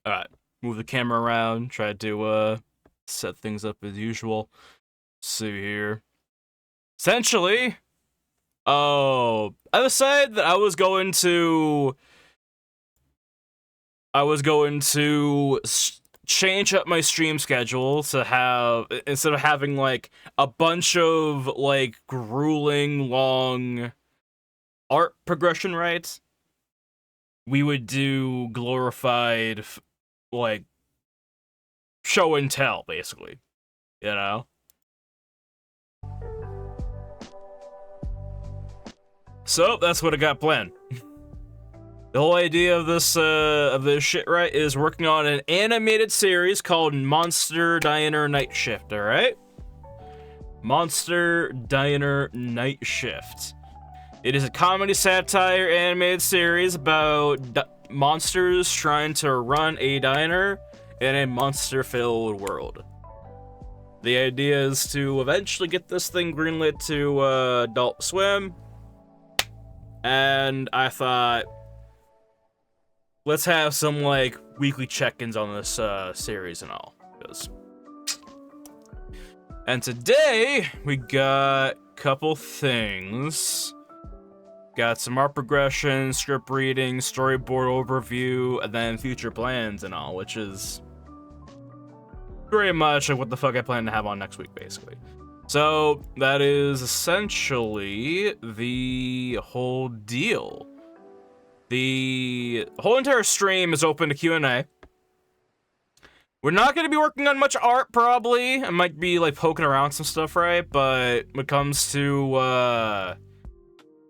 Alright, move the camera around, try to set things up as usual. See here. Essentially, I decided that I was going to change up my stream schedule to have, instead of having like a bunch of like grueling long art progression rights, we would do glorified like show and tell, basically, you know. So that's what I got planned. The whole idea of this shit, right, is working on an animated series called Monster Diner Night Shift. All right, Monster Diner Night Shift. It is a comedy satire animated series about monsters trying to run a diner in a monster-filled world. The idea is to eventually get this thing greenlit to Adult Swim, and I thought, let's have some like weekly check-ins on this series and all. And today we got a couple things. Got some art progression, script reading, storyboard overview, and then future plans and all, which is very much like what the fuck I plan to have on next week, basically. So that is essentially the whole deal. The whole entire stream is open to Q&A. We're not going to be working on much art, probably. I might be, like, poking around some stuff, right? But when it comes to,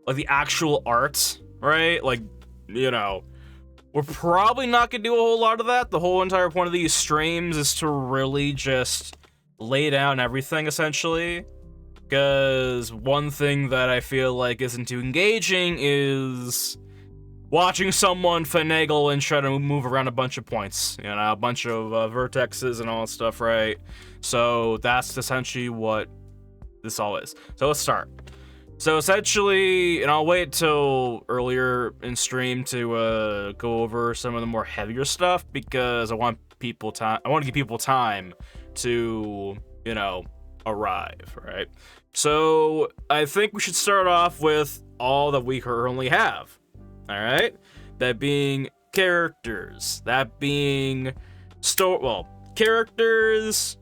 like, the actual art, right? Like, you know, we're probably not going to do a whole lot of that. The whole entire point of these streams is to really just lay down everything, essentially. Because one thing that I feel like isn't too engaging is watching someone finagle and try to move around a bunch of points, you know, a bunch of vertexes and all that stuff, right? So that's essentially what this all is. So let's start. So essentially, and I'll wait till earlier in stream to go over some of the more heavier stuff, because I want people time. I want to give people time to, you know, arrive, right? So I think we should start off with all that we currently have. All right, that being characters, that being characters,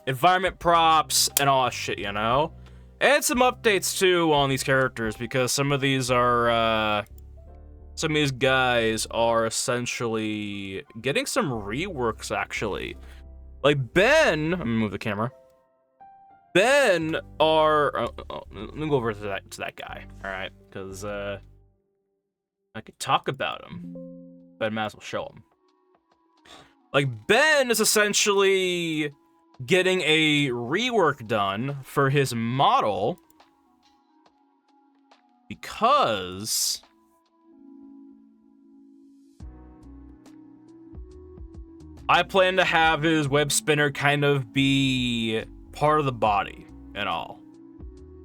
environment props, and all that shit, you know? And some updates too on these characters, because some of these guys are essentially getting some reworks, actually. Like Ben, let me move the camera. Ben let me go over to that guy, all right? Because I could talk about him, but I might as well show him. Like, Ben is essentially getting a rework done for his model because I plan to have his web spinner kind of be part of the body and all.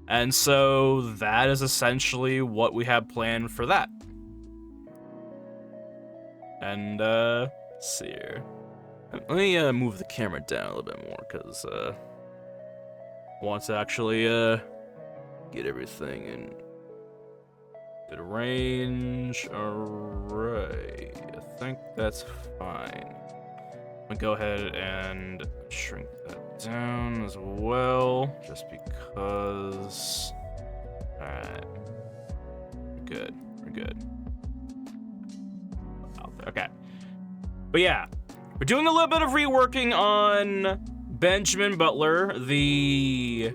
And so that is essentially what we have planned for that. And, let's see here. Let me, move the camera down a little bit more, because, I want to actually, get everything in good range. Alright, I think that's fine. I'm gonna go ahead and shrink that down as well, just because. Alright. We're good. Okay. But yeah, we're doing a little bit of reworking on Benjamin Butler, the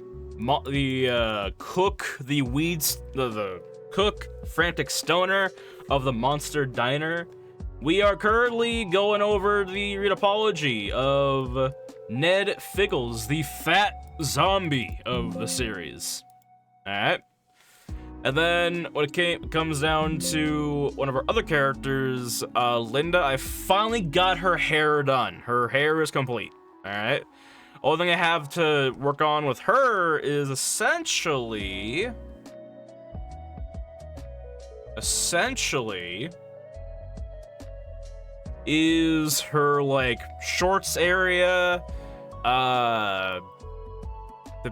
cook, the cook, frantic stoner of the Monster Diner. We are currently going over the retopology of Ned Figgles, the fat zombie of the series. Alright. And then when it comes down to one of our other characters, Linda, I finally got her hair done. Her hair is complete. Alright. Only thing I have to work on with her is essentially is her, like, shorts area, the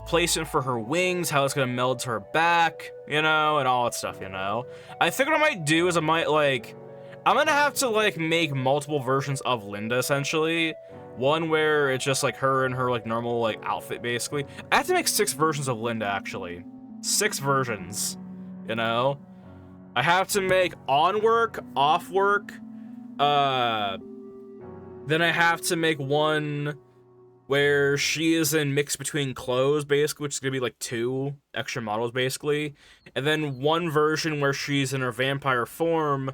placement for her wings, how it's gonna meld to her back, you know, and all that stuff, you know. I think what I might do is I'm gonna have to, like, make multiple versions of Linda, essentially. One where it's just, like, her and her, like, normal, like, outfit, basically. I have to make 6 versions of Linda, actually. 6 versions, you know. I have to make on work, off work, then I have to make one where she is in mix between clothes, basically, which is gonna be like 2 extra models, basically. And then one version where she's in her vampire form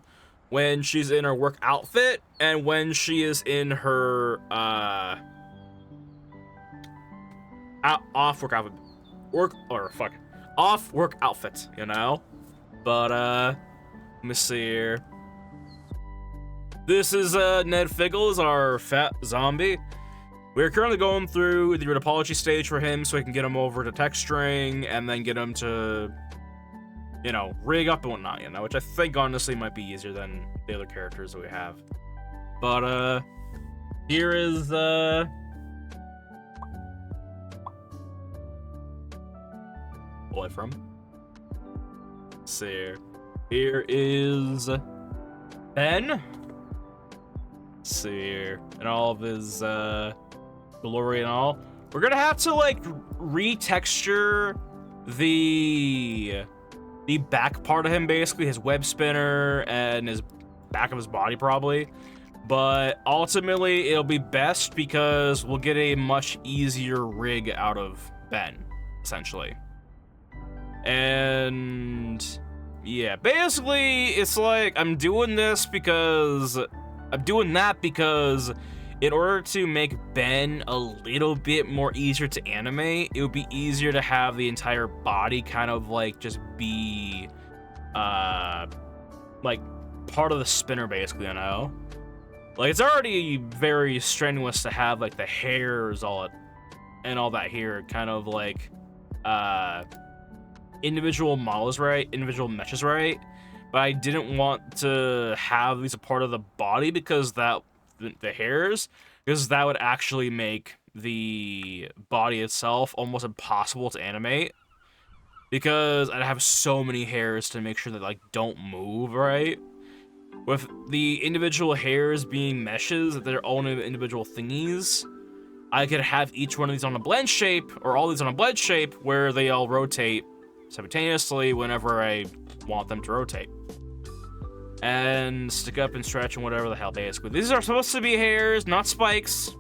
when she's in her work outfit, and when she is in her, off work outfit. Off work outfit, you know? But, let me see here. This is, Ned Figgles, our fat zombie. We're currently going through the retopology stage for him so we can get him over to texturing and then get him to, you know, rig up and whatnot, you know, which I think honestly might be easier than the other characters that we have. But, here is, away from. Let's see here. Here is Ben. Let's see here. And all of his, glory and all. We're gonna have to, like, retexture the back part of him, basically, his web spinner and his back of his body, probably. But ultimately, it'll be best because we'll get a much easier rig out of Ben, essentially. And yeah, basically, it's like I'm doing that because in order to make Ben a little bit more easier to animate, it would be easier to have the entire body kind of like just be like part of the spinner, basically, you know? Like, it's already very strenuous to have like the hairs and all that here, kind of like individual models, right? Individual meshes, right? But I didn't want to have these a part of the body because the hairs, because that would actually make the body itself almost impossible to animate, because I'd have so many hairs to make sure that, like, don't move, right? With the individual hairs being meshes, their own individual thingies, I could have each one of these on a blend shape, or all these on a blend shape, where they all rotate simultaneously whenever I want them to rotate. And stick up and stretch and whatever the hell, basically. These are supposed to be hairs, not spikes.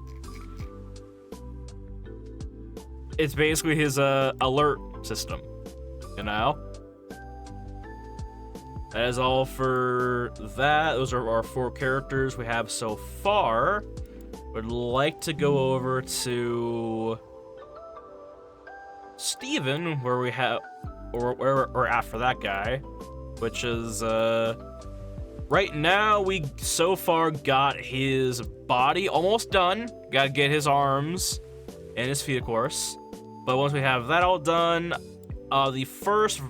It's basically his alert system, you know? That is all for that. Those are our 4 characters we have so far. Would like to go over to Steven, where we have, or after that guy, which is, right now we so far got his body almost done. Gotta get his arms and his feet, of course. But once we have that all done, the first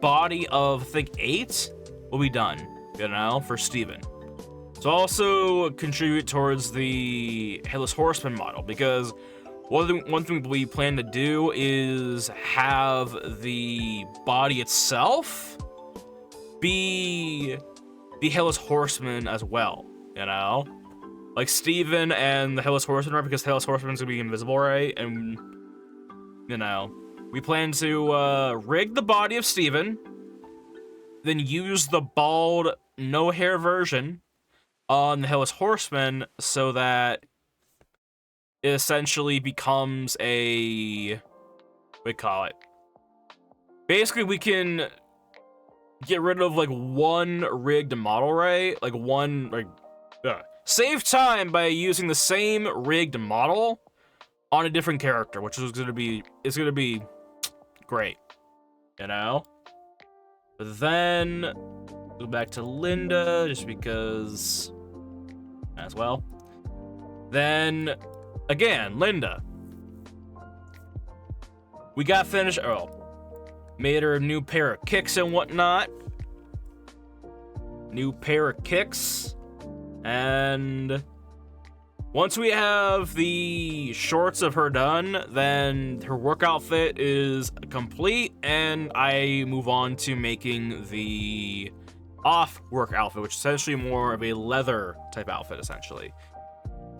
body of, I think, 8 will be done, you know, for Steven. So also contribute towards the Headless Horseman model, because one thing we plan to do is have the body itself be the Headless Horseman as well, you know? Like Steven and the Headless Horseman, right? Because Headless Horseman's gonna be invisible, right? And, you know, we plan to rig the body of Steven, then use the bald, no hair version on the Headless Horseman so that it essentially becomes a, what do we call it? Basically, we can get rid of like one rigged model, right? Like one, like, save time by using the same rigged model on a different character, which is gonna be, great, you know? But then go back to Linda, just because, as well. Then again, Linda. We got finished. Oh, made her a new pair of kicks and whatnot. new pair of kicks, and once we have the shorts of her done, then her work outfit is complete, and I move on to making the off-work outfit, which is essentially more of a leather type outfit, essentially.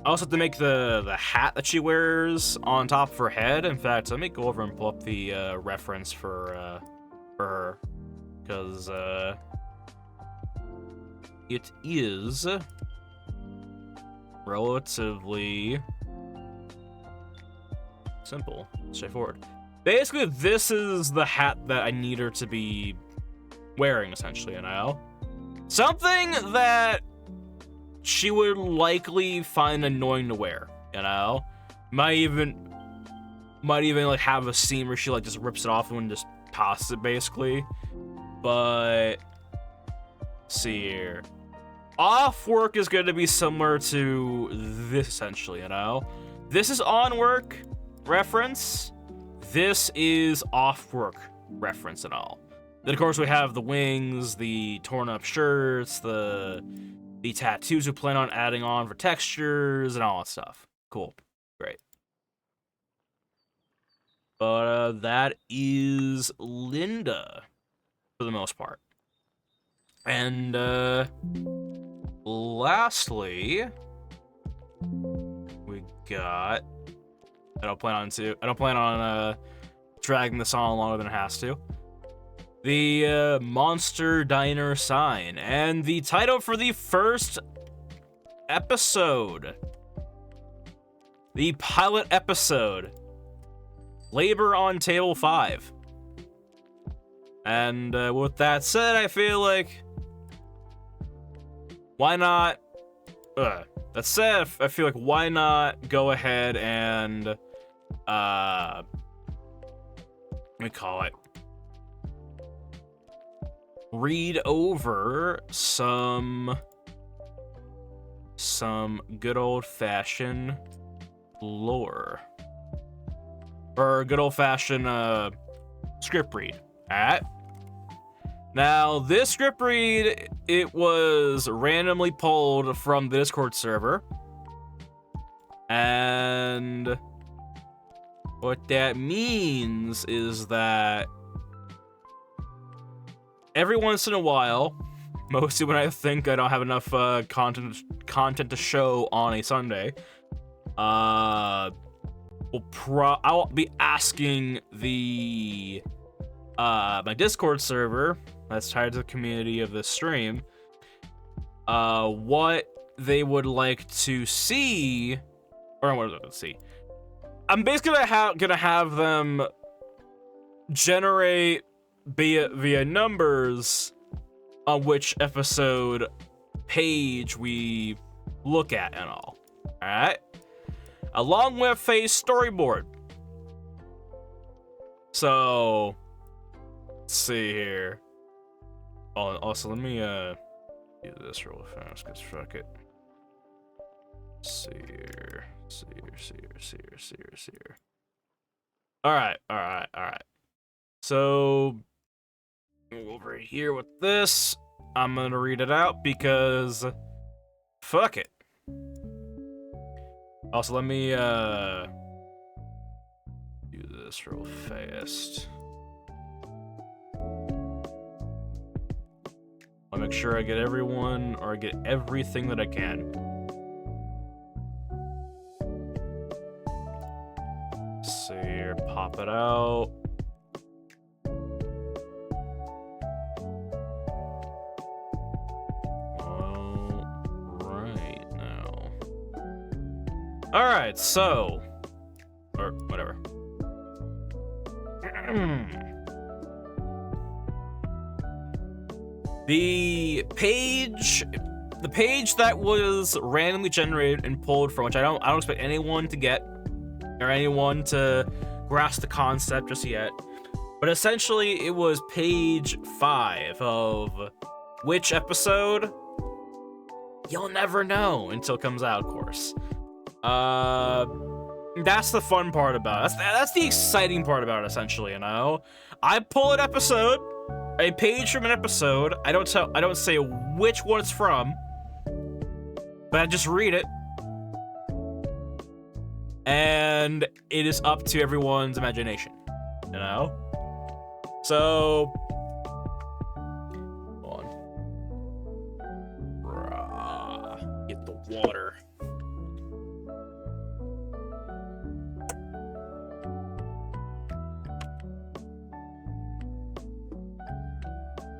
I also have to make the hat that she wears on top of her head. In fact, let me go over and pull up the reference for her, because it is relatively simple, straightforward. Basically, this is the hat that I need her to be wearing, essentially, you know? Something that she would likely find annoying to wear, you know? Might even like have a scene where she like just rips it off and just tosses it, basically. But let's see here. Off work is going to be similar to this, essentially, you know? This is on work reference. This is off work reference and all. Then, of course, we have the wings, the torn up shirts, the tattoos we plan on adding on for textures and all that stuff. Cool. Great. But that is Linda for the most part. And lastly, we got I don't plan on dragging this on longer than it has to. The Monster Diner sign, and the title for the first episode, the pilot episode, Labor on Table 5. And with that said, I feel like, why not, that said, I feel like why not go ahead and, let me call it, read over some good old-fashioned lore. Or good old-fashioned script read. Alright? Now, this script read, it was randomly pulled from the Discord server. And what that means is that every once in a while, mostly when I think I don't have enough content to show on a Sunday, I'll be asking the my Discord server that's tied to the community of this stream what they would like to see, or what would they see. I'm basically gonna have them generate via numbers on which episode page we look at and all. Alright? Along with a storyboard. So let's see here. Oh, also let me do this real fast, cause fuck it. See here. Alright. So over here with this, I'm gonna read it out because fuck it. Also, let me do this real fast. I'll make sure I get everyone, or I get everything that I can. Let's see here, pop it out. Alright, so, or whatever. The page that was randomly generated and pulled from, which I don't expect anyone to get, or anyone to grasp the concept just yet, but essentially it was page 5 of which episode? You'll never know until it comes out, of course. That's the fun part about it. That's the exciting part about it, essentially, you know? I pull an episode, a page from an episode. I don't say which one it's from, but I just read it. And it is up to everyone's imagination, you know? So, hold on. Get the water.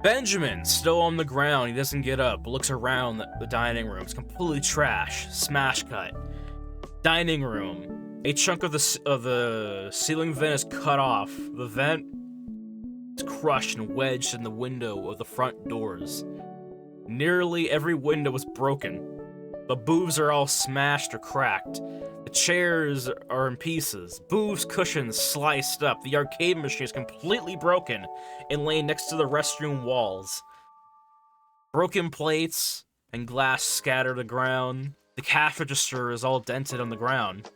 Benjamin, still on the ground, he doesn't get up, looks around the dining room. It's completely trash. Smash cut. Dining room. A chunk of the ceiling vent is cut off. The vent is crushed and wedged in the window of the front doors. Nearly every window is broken. The booths are all smashed or cracked. The chairs are in pieces. Booths, cushions sliced up. The arcade machine is completely broken and laying next to the restroom walls. Broken plates and glass scatter the ground. The cash register is all dented on the ground.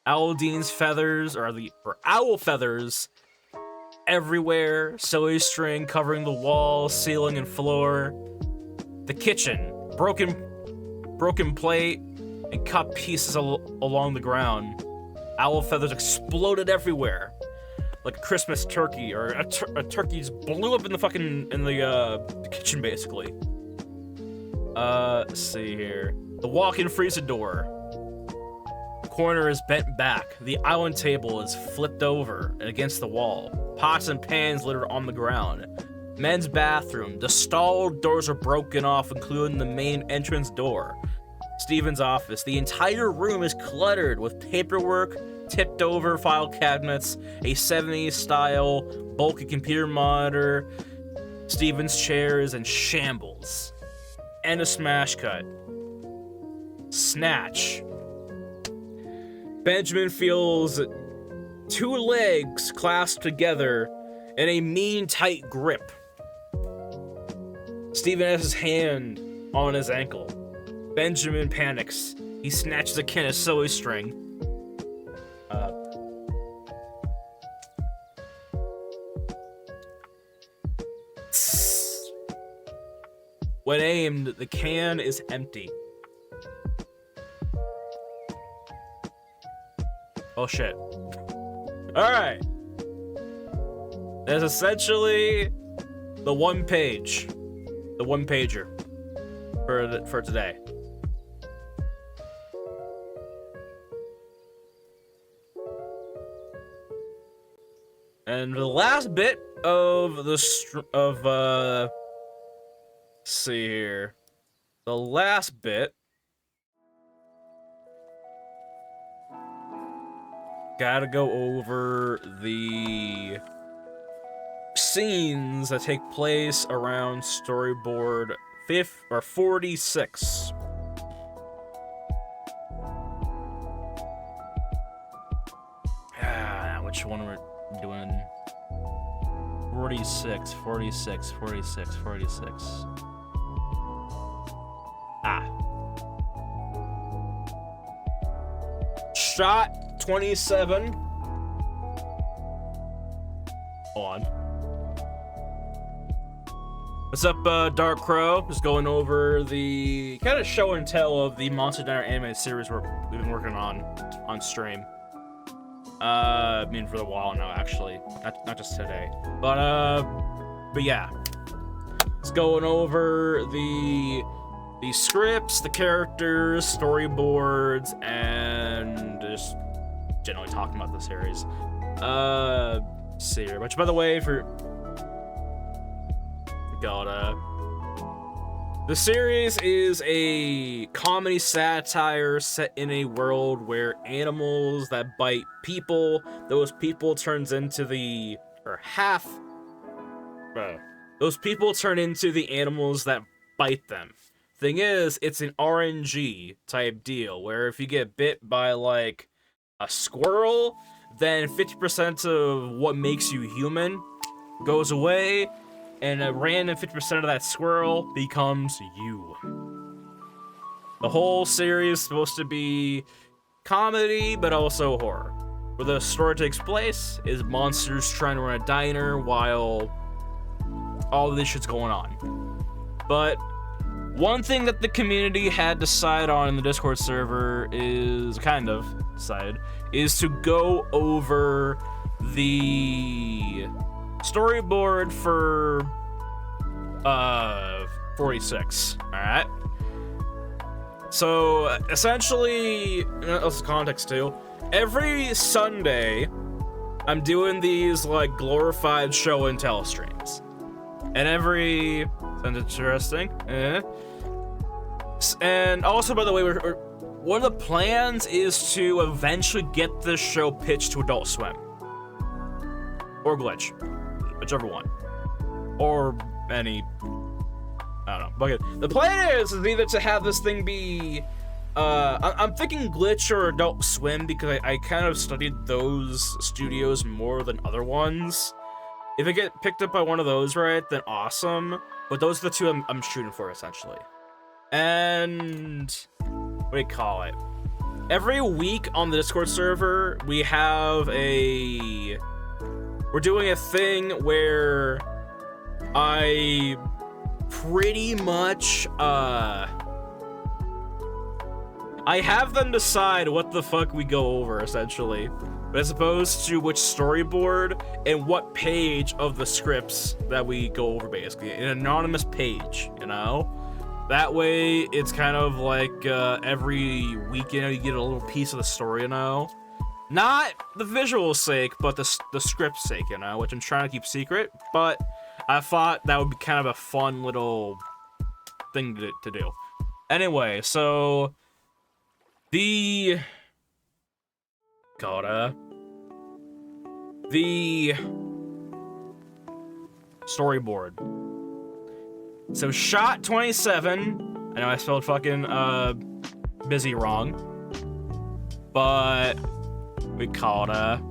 Aldean's feathers, or owl feathers, everywhere. Sewing string covering the walls, ceiling, and floor. The kitchen, broken plate and cut pieces along the ground. Owl feathers exploded everywhere, like a Christmas turkey, or a turkey just blew up in the kitchen basically. Let's see here. The walk-in freezer door. The corner is bent back. The island table is flipped over and against the wall. Pots and pans littered on the ground. Men's bathroom. The stall doors are broken off, including the main entrance door. Steven's office. The entire room is cluttered with paperwork, tipped over file cabinets, a 70s style bulky computer monitor. Steven's chair is in shambles. And a smash cut. Snatch. Benjamin feels two legs clasped together in a mean, tight grip. Steven has his hand on his ankle. Benjamin panics. He snatches a can of sewing string. When aimed, the can is empty. Oh shit. Alright. That's essentially the one page. The one pager for today. And the last bit of let's see here. The last bit. Gotta go over the scenes that take place around storyboard 46. Which one we're doing? 46. Shot 27. On. What's up, Dark Crow? Just going over the kind of show and tell of the Monster Diner anime series we've been working on stream. I mean, for a while now, actually, not just today. But yeah, it's going over the scripts, the characters, storyboards, and just generally talking about the series. Let's see here. Which, by the way, the series is a comedy satire set in a world where animals that bite people, those people turn into the animals that bite them. Thing is, it's an RNG type deal, where if you get bit by, like, a squirrel, then 50% of what makes you human goes away, and a random 50% of that squirrel becomes you. The whole series is supposed to be comedy, but also horror. Where the story takes place is monsters trying to run a diner while all this shit's going on. But one thing that the community had decided on in the Discord server is is to go over the storyboard for 46. All right. So essentially, that's the context too. Every Sunday, I'm doing these like glorified show and tell streams, and sounds interesting. And also, by the way, one of the plans is to eventually get this show pitched to Adult Swim or Glitch, whichever one, or any. I don't know. But okay. The plan is either to have this thing be, I'm thinking Glitch or Adult Swim because I kind of studied those studios more than other ones. If I get picked up by one of those, right, then awesome. But those are the two I'm shooting for, essentially. And what do you call it? Every week on the Discord server, we're doing a thing where I pretty much, I have them decide what the fuck we go over, essentially. But as opposed to which storyboard and what page of the scripts that we go over, basically. An anonymous page, you know? That way, it's kind of like every weekend you get a little piece of the story, you know? Not the visual sake, but the script's sake, you know? Which I'm trying to keep secret, but I thought that would be kind of a fun little thing to do. Anyway, so the storyboard. So shot 27. I know I spelled fucking busy wrong, but we called have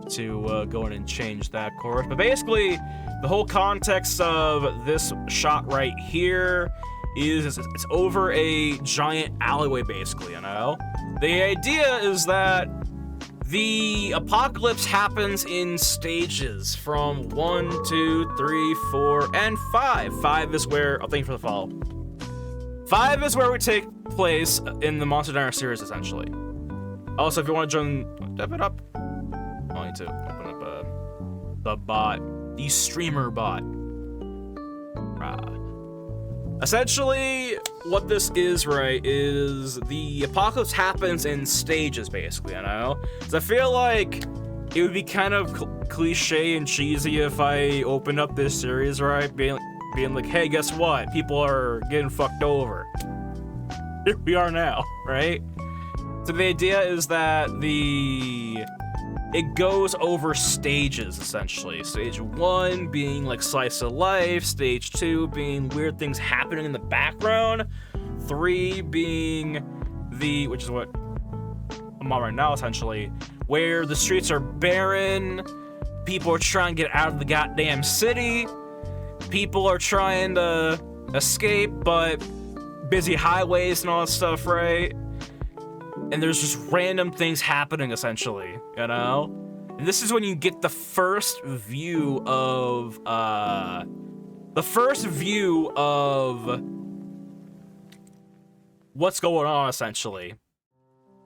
to go in and change that course. But basically, the whole context of this shot right here is it's over a giant alleyway, basically, you know? The idea is that the apocalypse happens in stages from 1, 2, 3, 4, and 5. 5 is where, thank you for the follow. 5 is where we take place in the Monster Diner series, essentially. Also, if you want to join, step it up. I need to open up the bot, the streamer bot. Essentially, what this is, right, is the apocalypse happens in stages, basically, you know? So I feel like it would be kind of cliche and cheesy if I opened up this series, right, being like, hey, guess what? People are getting fucked over. Here we are now, right? So the idea is that it goes over stages, essentially. Stage 1 being like slice of life, stage 2 being weird things happening in the background, 3 being which is what I'm on right now, essentially, where the streets are barren, people are trying to get out of the goddamn city, people are trying to escape, but busy highways and all that stuff, right? And there's just random things happening, essentially, you know? And this is when you get the first view of, what's going on, essentially.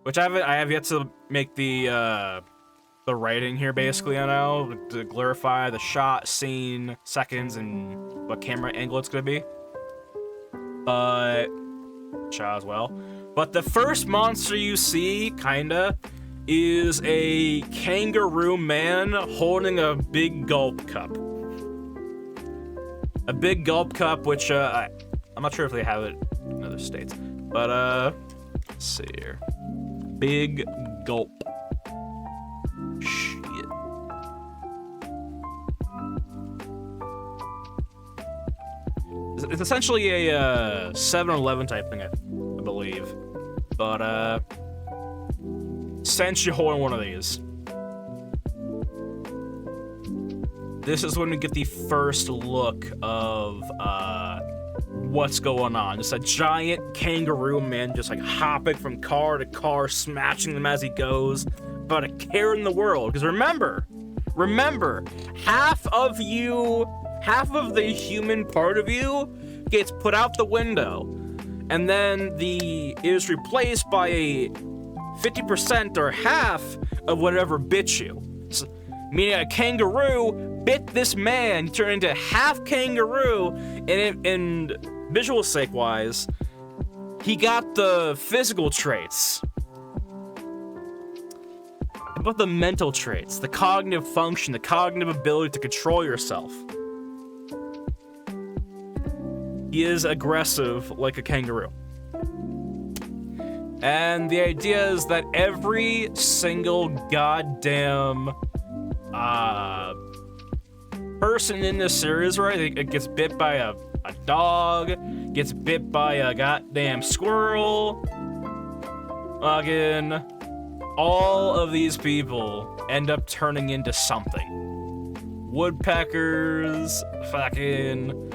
Which I have yet to make the writing here, basically, you know? To clarify the shot, scene, seconds, and what camera angle it's gonna be. But shot as well. But the first monster you see, kinda, is a kangaroo man holding a big gulp cup. A big gulp cup, which, I'm not sure if they have it in other states. But, let's see here. Big gulp. Shit. It's essentially a 7-Eleven type thing, I believe. But, since you're holding one of these, this is when we get the first look of, what's going on. Just a giant kangaroo man just, like, hopping from car to car, smashing them as he goes, about a care in the world. Because remember, half of the human part of you gets put out the window, and then it is replaced by a 50% or half of whatever bit you. So, meaning a kangaroo bit this man, turned into half kangaroo, and visual sake wise, he got the physical traits. But the mental traits, the cognitive function, the cognitive ability to control yourself. He is aggressive like a kangaroo. And the idea is that every single goddamn person in this series, right, it gets bit by a dog, gets bit by a goddamn squirrel, fucking all of these people end up turning into something. Woodpeckers, fucking,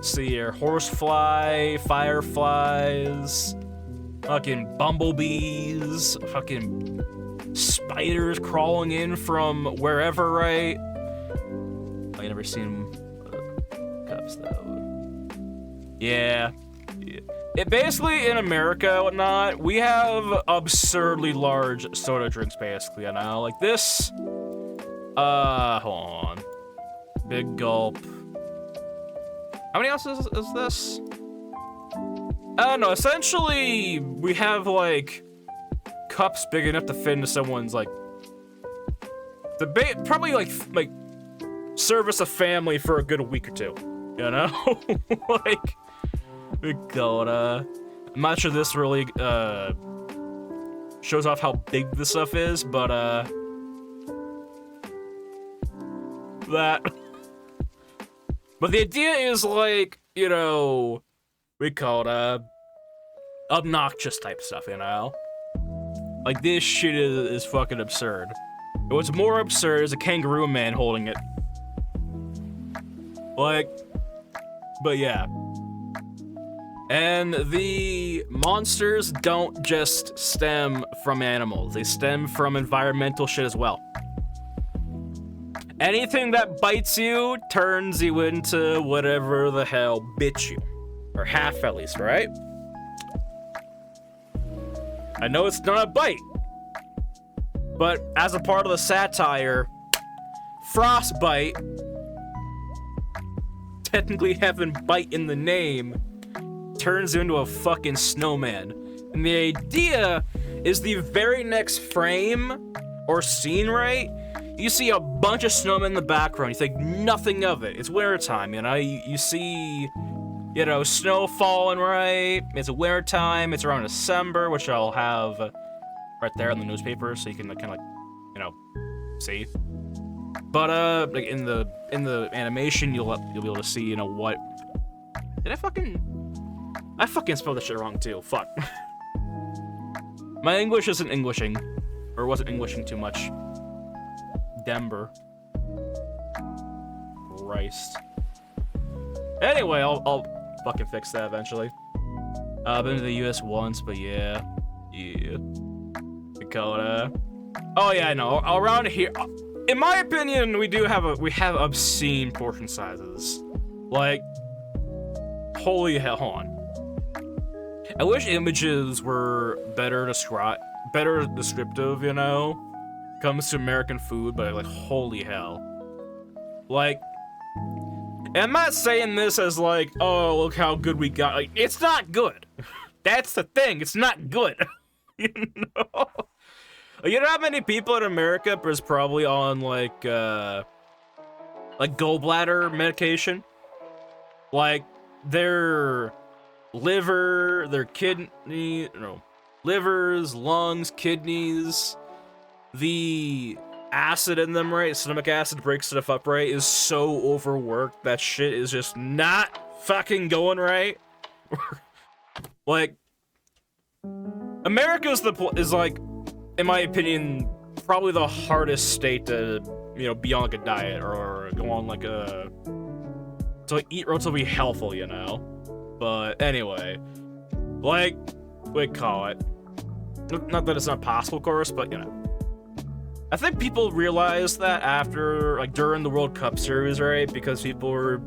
see here, horsefly, fireflies, fucking bumblebees, fucking spiders crawling in from wherever, right? I never seen cups though. Yeah. It basically, in America, whatnot, we have absurdly large soda drinks, basically, you know? Like this, hold on. Big gulp. How many ounces is this? I don't know, essentially, we have, like, cups big enough to fit into someone's, like, probably, like, service a family for a good week or two, you know? Like, we call it, I'm not sure this really, shows off how big this stuff is, but, that. But the idea is, like, you know, we call it, obnoxious type stuff, you know? Like, this shit is fucking absurd. And what's more absurd is a kangaroo man holding it. Like, but yeah. And the monsters don't just stem from animals, they stem from environmental shit as well. Anything that bites you turns you into whatever the hell bit you. Or half at least, right? I know it's not a bite, but as a part of the satire, frostbite, technically having bite in the name, turns you into a fucking snowman. And the idea is the very next frame or scene, right? You see a bunch of snowmen in the background. You think nothing of it. It's wintertime, you know? You see, you know, snow falling, right? It's wintertime. It's around December, which I'll have right there in the newspaper, so you can kind of, like, you know, see. But like in the animation, you'll be able to see, you know, what. Did I fucking spelled this shit wrong too. Fuck. My English isn't Englishing, or wasn't Englishing too much. Denver. Christ. Anyway, I'll fucking fix that eventually. I've been to the U.S. once, but yeah. Dakota. Oh yeah, I know. Around here, in my opinion, we have obscene portion sizes. Like, holy hell, hold on. I wish images were better descriptive, you know? Comes to American food, but like, holy hell. Like, and I'm not saying this as like, oh, look how good we got. Like, it's not good. That's the thing. It's not good. You know? You know how many people in America is probably on like gallbladder medication? Like, their liver, their kidney, no, livers, lungs, kidneys, the acid in them, right? Stomach acid breaks stuff up, right? Is so overworked that shit is just not fucking going right. Like, America is like, in my opinion, probably the hardest state to, you know, be on like a diet or go on like to eat relatively healthful, you know? But anyway, like, we call it. Not that it's not possible, of course, but you know. I think people realized that after, like, during the World Cup series, right? Because people were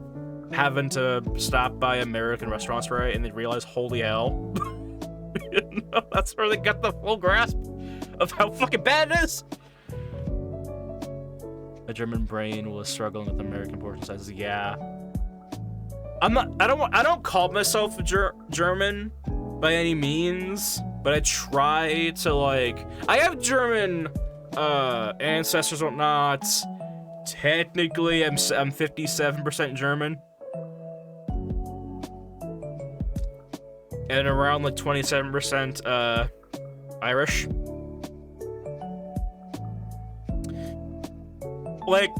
having to stop by American restaurants, right? And they realized, holy hell. You know, that's where they got the full grasp of how fucking bad it is. A German brain was struggling with American portion sizes. Yeah. I don't call myself German by any means, but I try to, like, I have German ancestors or whatnot. Technically, I'm 57% German. And around like 27% Irish. Like,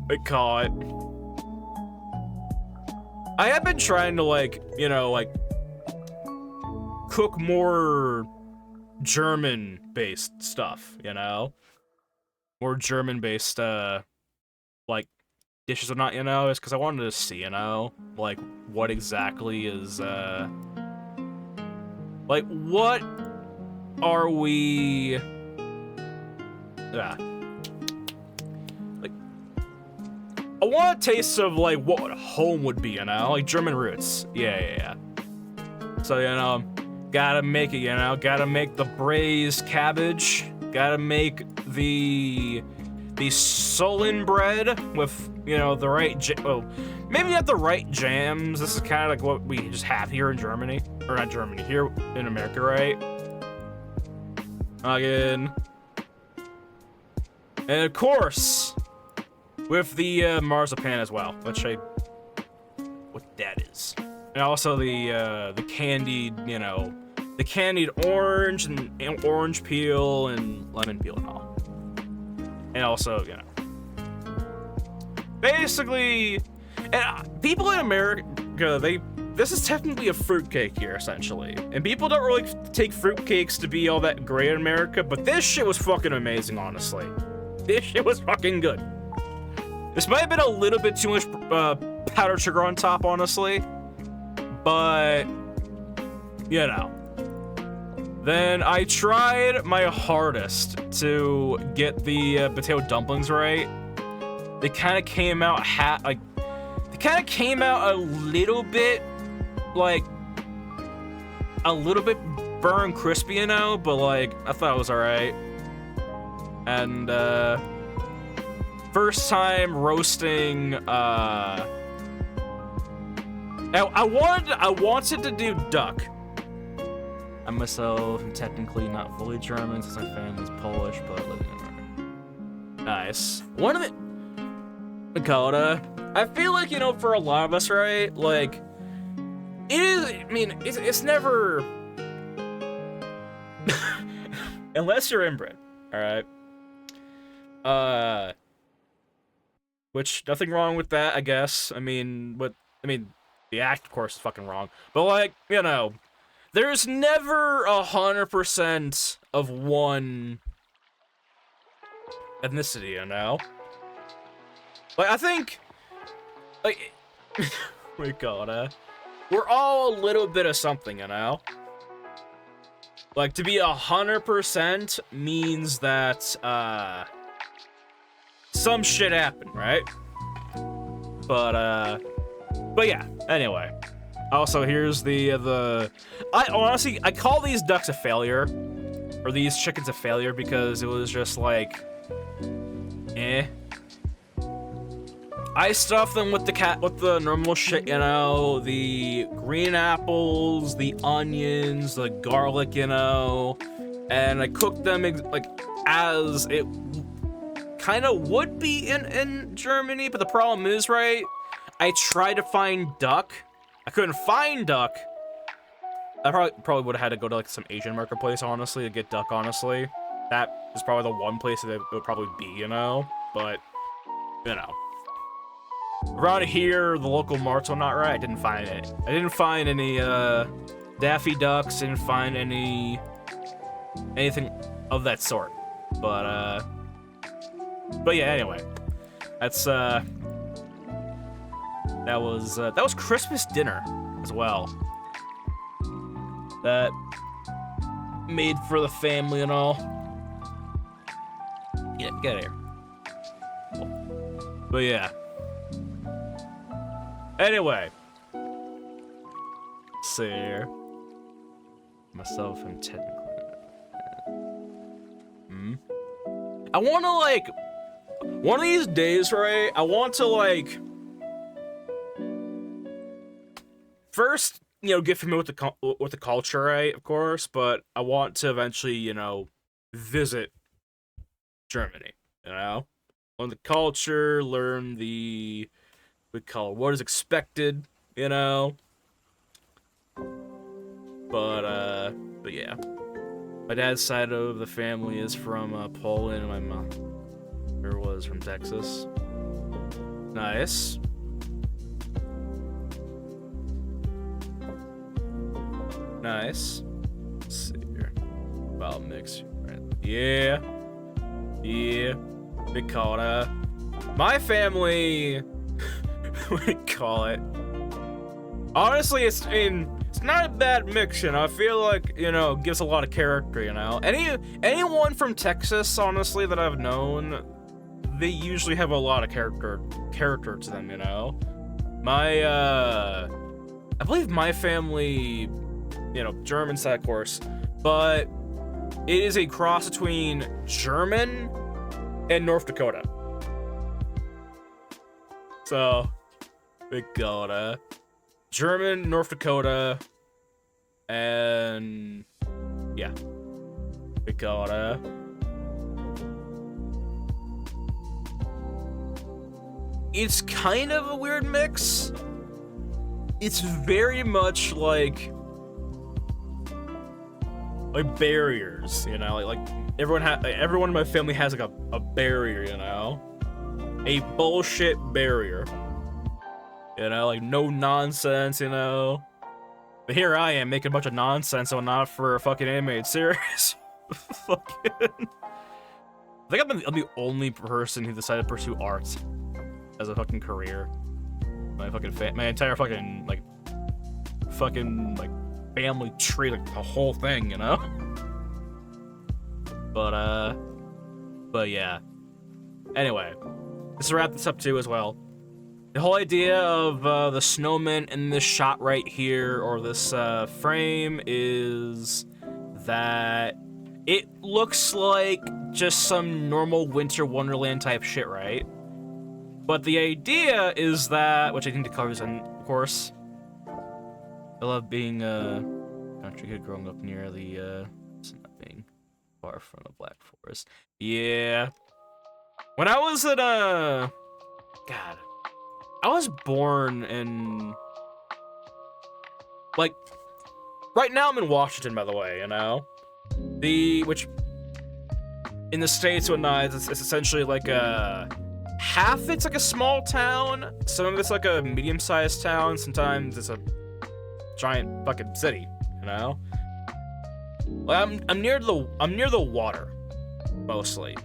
we call it. I have been trying to, like, you know, like, cook more German-based stuff, you know? More German-based, like, dishes or not, you know? It's because I wanted to see, you know? Like, what exactly is, like, what are we... Yeah. Like, I want a taste of, like, what home would be, you know? Like, German roots. Yeah. So, you know, gotta make it, you know? Gotta make the braised cabbage. Gotta make the Solon bread with, you know, the right well, maybe not the right jams. This is kind of like what we just have here in Germany. Or not Germany, here in America, right? Again. And of course, with the marzipan as well, what that is. And also the candied, you know, the candied orange and orange peel and lemon peel and all. And also, you know, basically, and people in America, this is technically a fruitcake here, essentially. And people don't really take fruitcakes to be all that great in America, but this shit was fucking amazing, honestly. This shit was fucking good. This might have been a little bit too much powdered sugar on top, honestly. But, you know. Then I tried my hardest to get the potato dumplings right. They kind of came out they kind of came out a little bit, like, a little bit burnt crispy, you know, but, like, I thought it was alright. And, first time roasting, I wanted to do duck. I myself am technically not fully German since my family's Polish, but living in America. Nice. One of the... Dakota. I feel like, you know, for a lot of us, right? Like, it is... I mean, it's never... Unless you're inbred, alright? Which, nothing wrong with that, I guess. I mean, the act, of course, is fucking wrong. But, like, you know... There's never 100% of one ethnicity, you know? Like, I think, like, we gotta, we're all a little bit of something, you know? Like, to be 100% means that, some shit happened, right? But yeah, anyway. Also, here's I honestly, I call these ducks a failure, or these chickens a failure, because it was just like, eh. I stuffed them with the normal shit, you know, the green apples, the onions, the garlic, you know, and I cooked them like as it kind of would be in Germany, but the problem is, right, I tried to find duck. I couldn't find duck. I probably would have had to go to, like, some Asian marketplace, honestly, to get duck, honestly. That is probably the one place that it would probably be, you know? But, you know. Around here, the local marts are not right. I didn't find it. I didn't find any, Daffy Ducks, didn't find anything of that sort. But yeah, anyway. That's, that was Christmas dinner as well. That made for the family and all. Yeah, get out of here. Cool. But yeah. Anyway. Let's see here. Myself and technically. I want to, like, one of these days, right? I want to, like, first, you know, get familiar with the culture, right? Of course, but I want to eventually, you know, visit Germany. You know, learn the culture, learn the what is expected. You know, but yeah. My dad's side of the family is from Poland, and my mom was from Texas. Nice. Nice. Let's see here. About mix. Right. Yeah. Yeah. Big call it. My family. What do you call it? Honestly, it's not a bad mix, you know. I feel like, you know, it gives a lot of character, you know. Anyone from Texas, honestly, that I've known, they usually have a lot of character to them, you know. I believe my family, you know, German side, of course, but it is a cross between German and North Dakota. So, Dakota. German, North Dakota, and yeah, Dakota. It's kind of a weird mix. It's very much like barriers, you know, like everyone in my family has like a barrier, you know, a bullshit barrier. You know, like, no nonsense, you know. But here I am making a bunch of nonsense, so not for a fucking animated series. Fucking. I think I'm the only person who decided to pursue art as a fucking career. My entire fucking, like, family tree, like, the whole thing, you know? But yeah. Anyway, let's wrap this up too as well. The whole idea of the snowman in this shot right here, or this frame, is that it looks like just some normal Winter Wonderland type shit, right? But the idea is that, which I think the colors in, of course. I love being a country kid growing up near the, not being far from the Black Forest. Yeah. When I was at, God. I was born in, like, right now I'm in Washington, by the way, you know? Which, in the States, whatnot, it's essentially like half it's like a small town, some of it's like a medium-sized town, sometimes it's a giant fucking city, you know? Like, I'm near the water, mostly.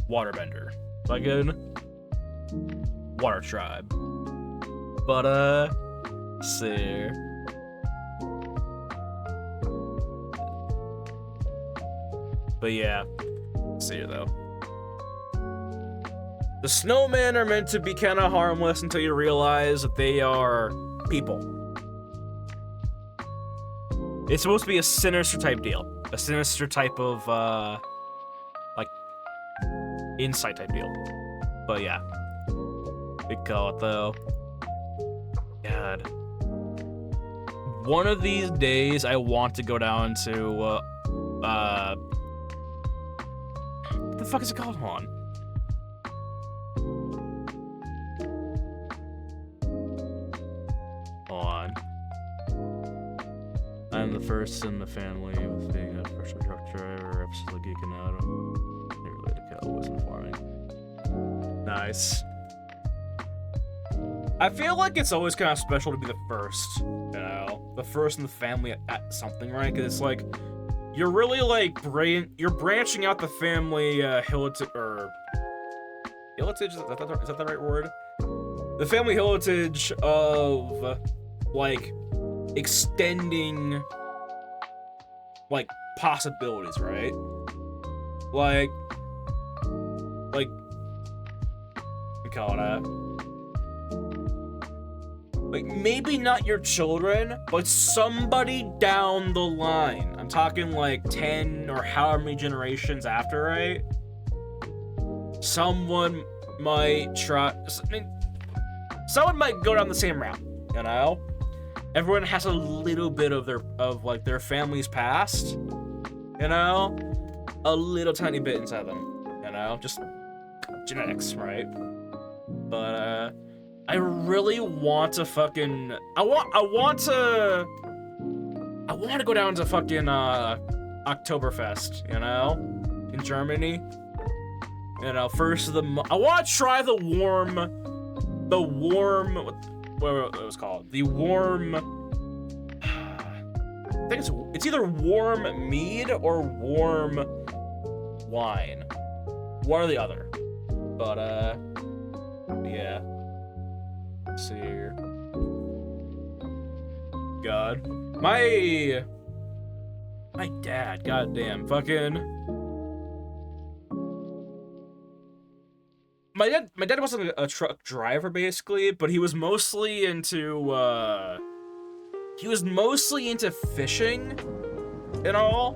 Waterbender. Fucking water tribe. But let's see here. But yeah, let's see here though. The snowmen are meant to be kind of harmless until you realize that they are people. It's supposed to be a sinister type deal, a sinister type of like insight type deal. But yeah. Big call it though. God. One of these days I want to go down to what the fuck is it called? Hold on. I'm the first in the family with being a personal truck driver, absolutely geeking out. I'm related to Cowboys farming. Nice. I feel like it's always kind of special to be the first, you know? The first in the family at something, right? Because it's like, you're really like, you're branching out the family heritage, is that the right word? The family heritage of, like, extending, like, possibilities, right? Like, call it like, maybe not your children, but somebody down the line. I'm talking like 10 or however many generations after, right? Someone might try, I mean, someone might go down the same route, you know? Everyone has a little bit of their family's past, you know? A little tiny bit inside them, you know? Just genetics, right? But, I really want to fucking, I want to go down to fucking, Oktoberfest, you know? In Germany. You know, first of the month. I want to try the warm, what it was called? The warm, I think it's either warm mead or warm wine. One or the other. But, yeah. Let's see here. God. My dad, goddamn, fucking. My dad wasn't a truck driver, basically, but he was mostly into, fishing and all.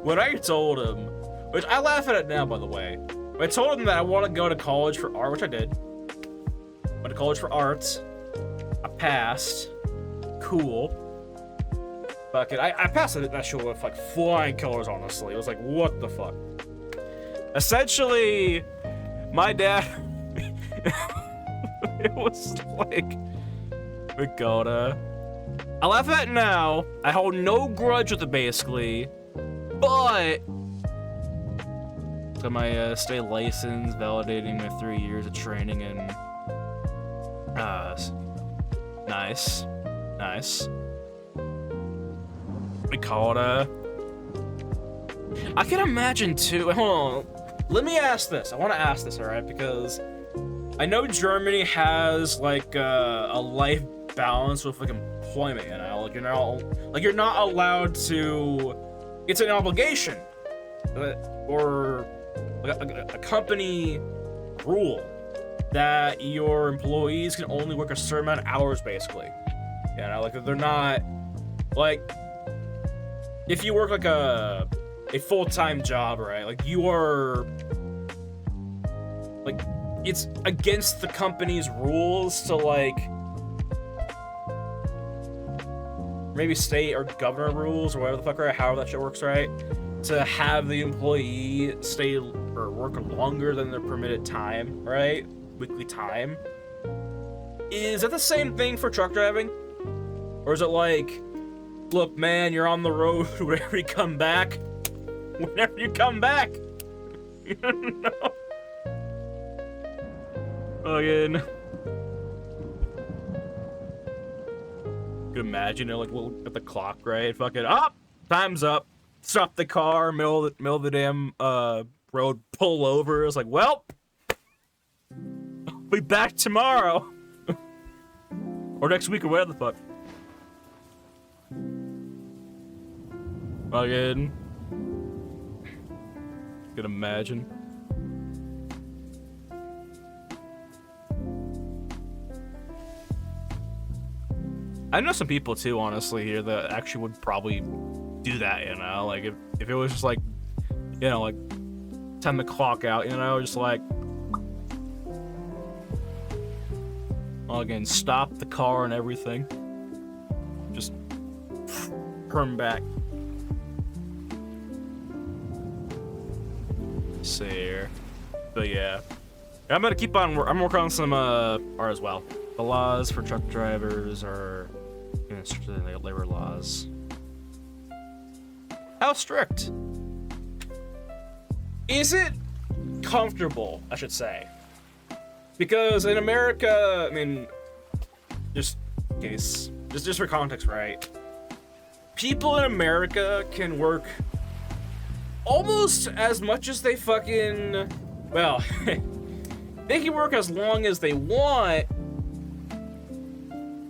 When I told him, which I laugh at it now, by the way, when I told him that I want to go to college for art, which I did. Went to college for art. I passed. Cool. Fuck it. I passed that shit with, like, flying colors, honestly. It was like, what the fuck? Essentially, my dad, it was like, I laugh at it now, I hold no grudge with it, basically, but, got my state license, validating my 3 years of training, and, nice, I can imagine too, hold on. Let me ask this. I want to ask this, all right? Because I know Germany has like a life balance with like employment, you know, like you're not allowed to. It's an obligation, or like a company rule that your employees can only work a certain amount of hours, basically. You know, like they're not like if you work like a full-time job, right? Like you are, like, it's against the company's rules to like, maybe state or governor rules or whatever the fuck, right? However that shit works, right? To have the employee stay or work longer than their permitted time, right? Weekly time. Is that the same thing for truck driving? Or is it like, look, man, you're on the road whenever you come back. Whenever you come back, you know. Again, you can imagine it, like, look at the clock, right? Fucking up, time's up. Stop the car, middle of the damn road, pull over. It's like, well, I'll be back tomorrow or next week or whatever the fuck. Again. Can imagine. I know some people too, honestly, here that actually would probably do that, you know, like if it was just like, you know, like time to clock out, you know, just like, well, again, stop the car and everything, just turn back. See here, but yeah, I'm gonna keep on. I'm working on some art as well. The laws for truck drivers are, you know, strictly labor laws. How strict? Is it comfortable? I should say, because in America, I mean, just in case, just for context, right? People in America can work almost as much as they fucking, well, they can work as long as they want,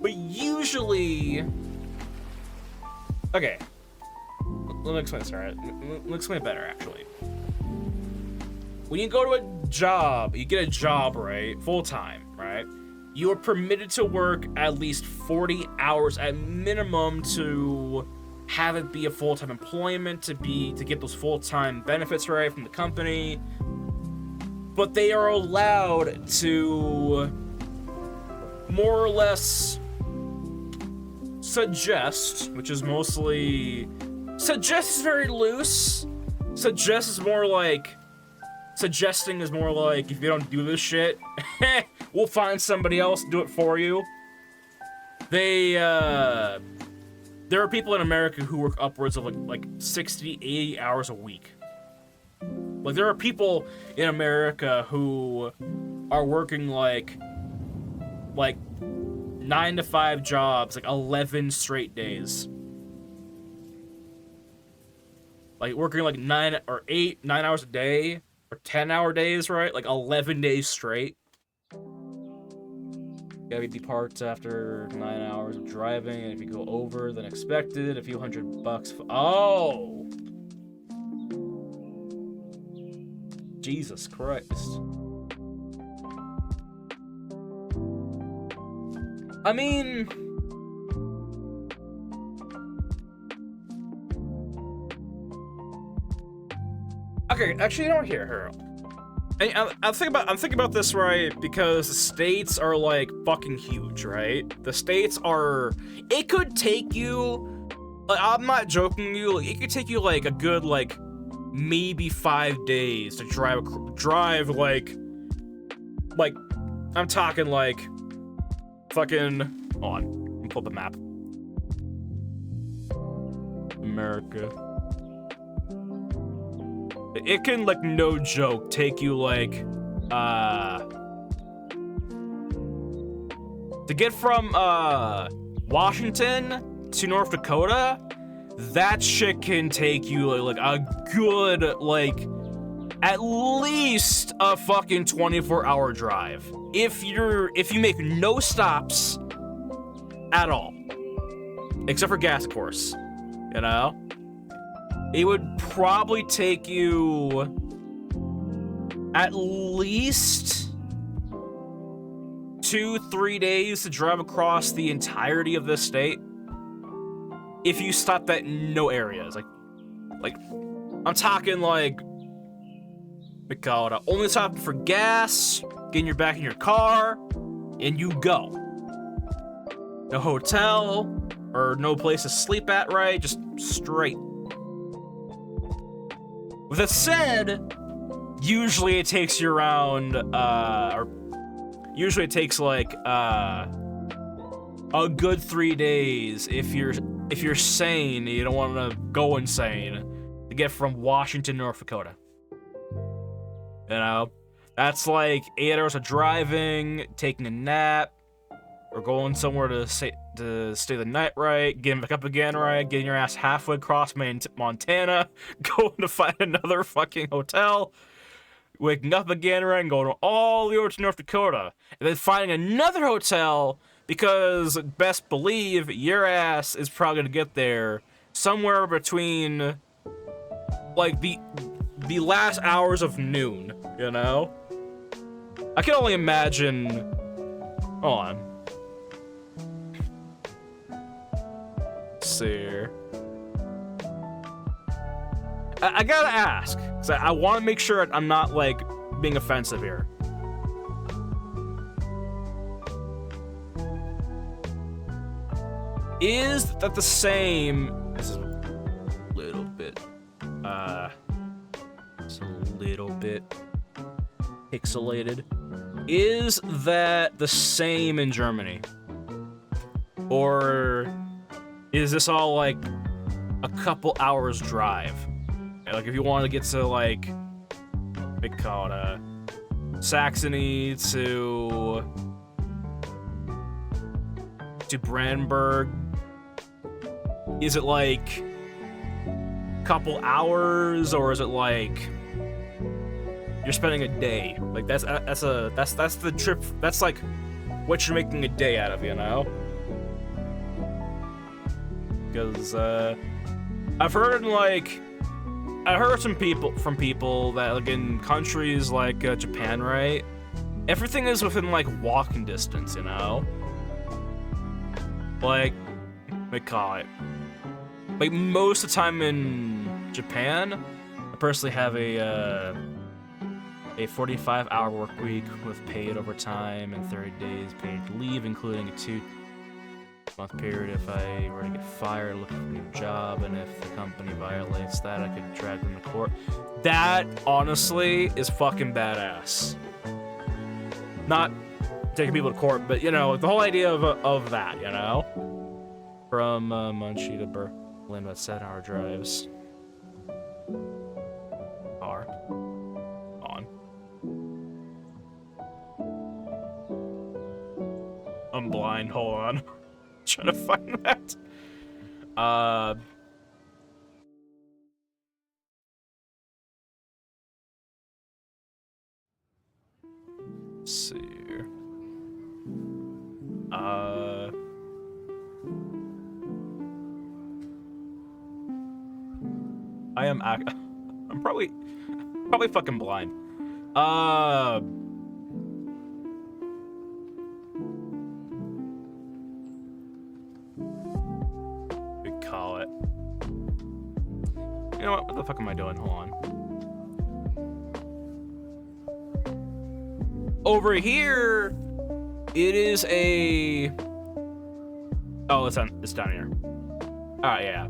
but usually, okay, let me explain this, alright? Let me explain it better, actually. when you go to a job, you get a job, right? Full time, right? You are permitted to work at least 40 hours at minimum to have it be a full-time employment, to get those full-time benefits, right, from the company. But they are allowed to more or less suggest, which is mostly, suggest is very loose. Suggest is more like, suggesting is more like, if you don't do this shit, we'll find somebody else to do it for you. There are people in America who work upwards of like 60, 80 hours a week. Like, there are people in America who are working like 9 to 5 jobs, like 11 straight days. Like, working like 9 hours a day, or 10-hour days, right? Like 11 days straight. Gotta depart after 9 hours of driving, and if you go over than expected, a few $100. Oh! Jesus Christ. I mean, okay, actually, you know, here. I'm thinking about this, right? Because the states are like fucking huge, right? The states are. It could take you. Like, I'm not joking you. It could take you like a good like maybe 5 days to drive like I'm talking like fucking. Hold on, let me pull up the map. America. It can, like, no joke, take you, like, to get from, Washington to North Dakota, that shit can take you, like, a good, like, at least a fucking 24-hour drive. If you make no stops at all. Except for gas, of course. You know? It would probably take you at least 2-3 days to drive across the entirety of this state. If you stopped at no areas. Like I'm talking like, we call it only stopping for gas, getting your back in your car, and you go. No hotel, or no place to sleep at, right? Just straight. With that said, usually it takes you around, usually it takes like, a good 3 days if you're sane, you don't want to go insane, to get from Washington to North Dakota. You know? That's like 8 hours of driving, taking a nap, or going somewhere to stay the night, right? Getting back up again, right? Getting your ass halfway across Montana, going to find another fucking hotel, waking up again, right? And going all the way over to North Dakota, and then finding another hotel, because best believe your ass is probably gonna get there somewhere between like the last hours of noon, you know? I can only imagine. Hold on. Let's see here. I gotta ask, because I want to make sure I'm not, like, being offensive here. Is that the same? This is a little bit, it's a little bit pixelated. Is that the same in Germany? Or is this all like a couple hours drive? Like, if you want to get to like, they call it Saxony to Brandenburg, is it like a couple hours, or is it like you're spending a day? Like, that's the trip. That's like what you're making a day out of, you know? Because I've heard in like I heard from people that like in countries like Japan, right? Everything is within like walking distance, you know? Like, they call it. Like most of the time in Japan, I personally have a 45-hour work week with paid overtime and 30 days paid leave, including a 2-month period if I were to get fired, look for a new job, and if the company violates that, I could drag them to court. That, honestly, is fucking badass. Not taking people to court, but, you know, the whole idea of that, you know? From Munchie to Berlin, about 7-hour drives. Car. On. I'm blind, hold on. Trying to find that. Let's see here. I'm probably fucking blind. We call it. You know what the fuck am I doing? Hold on. Over here, it is a... Oh, it's down here. Alright, yeah.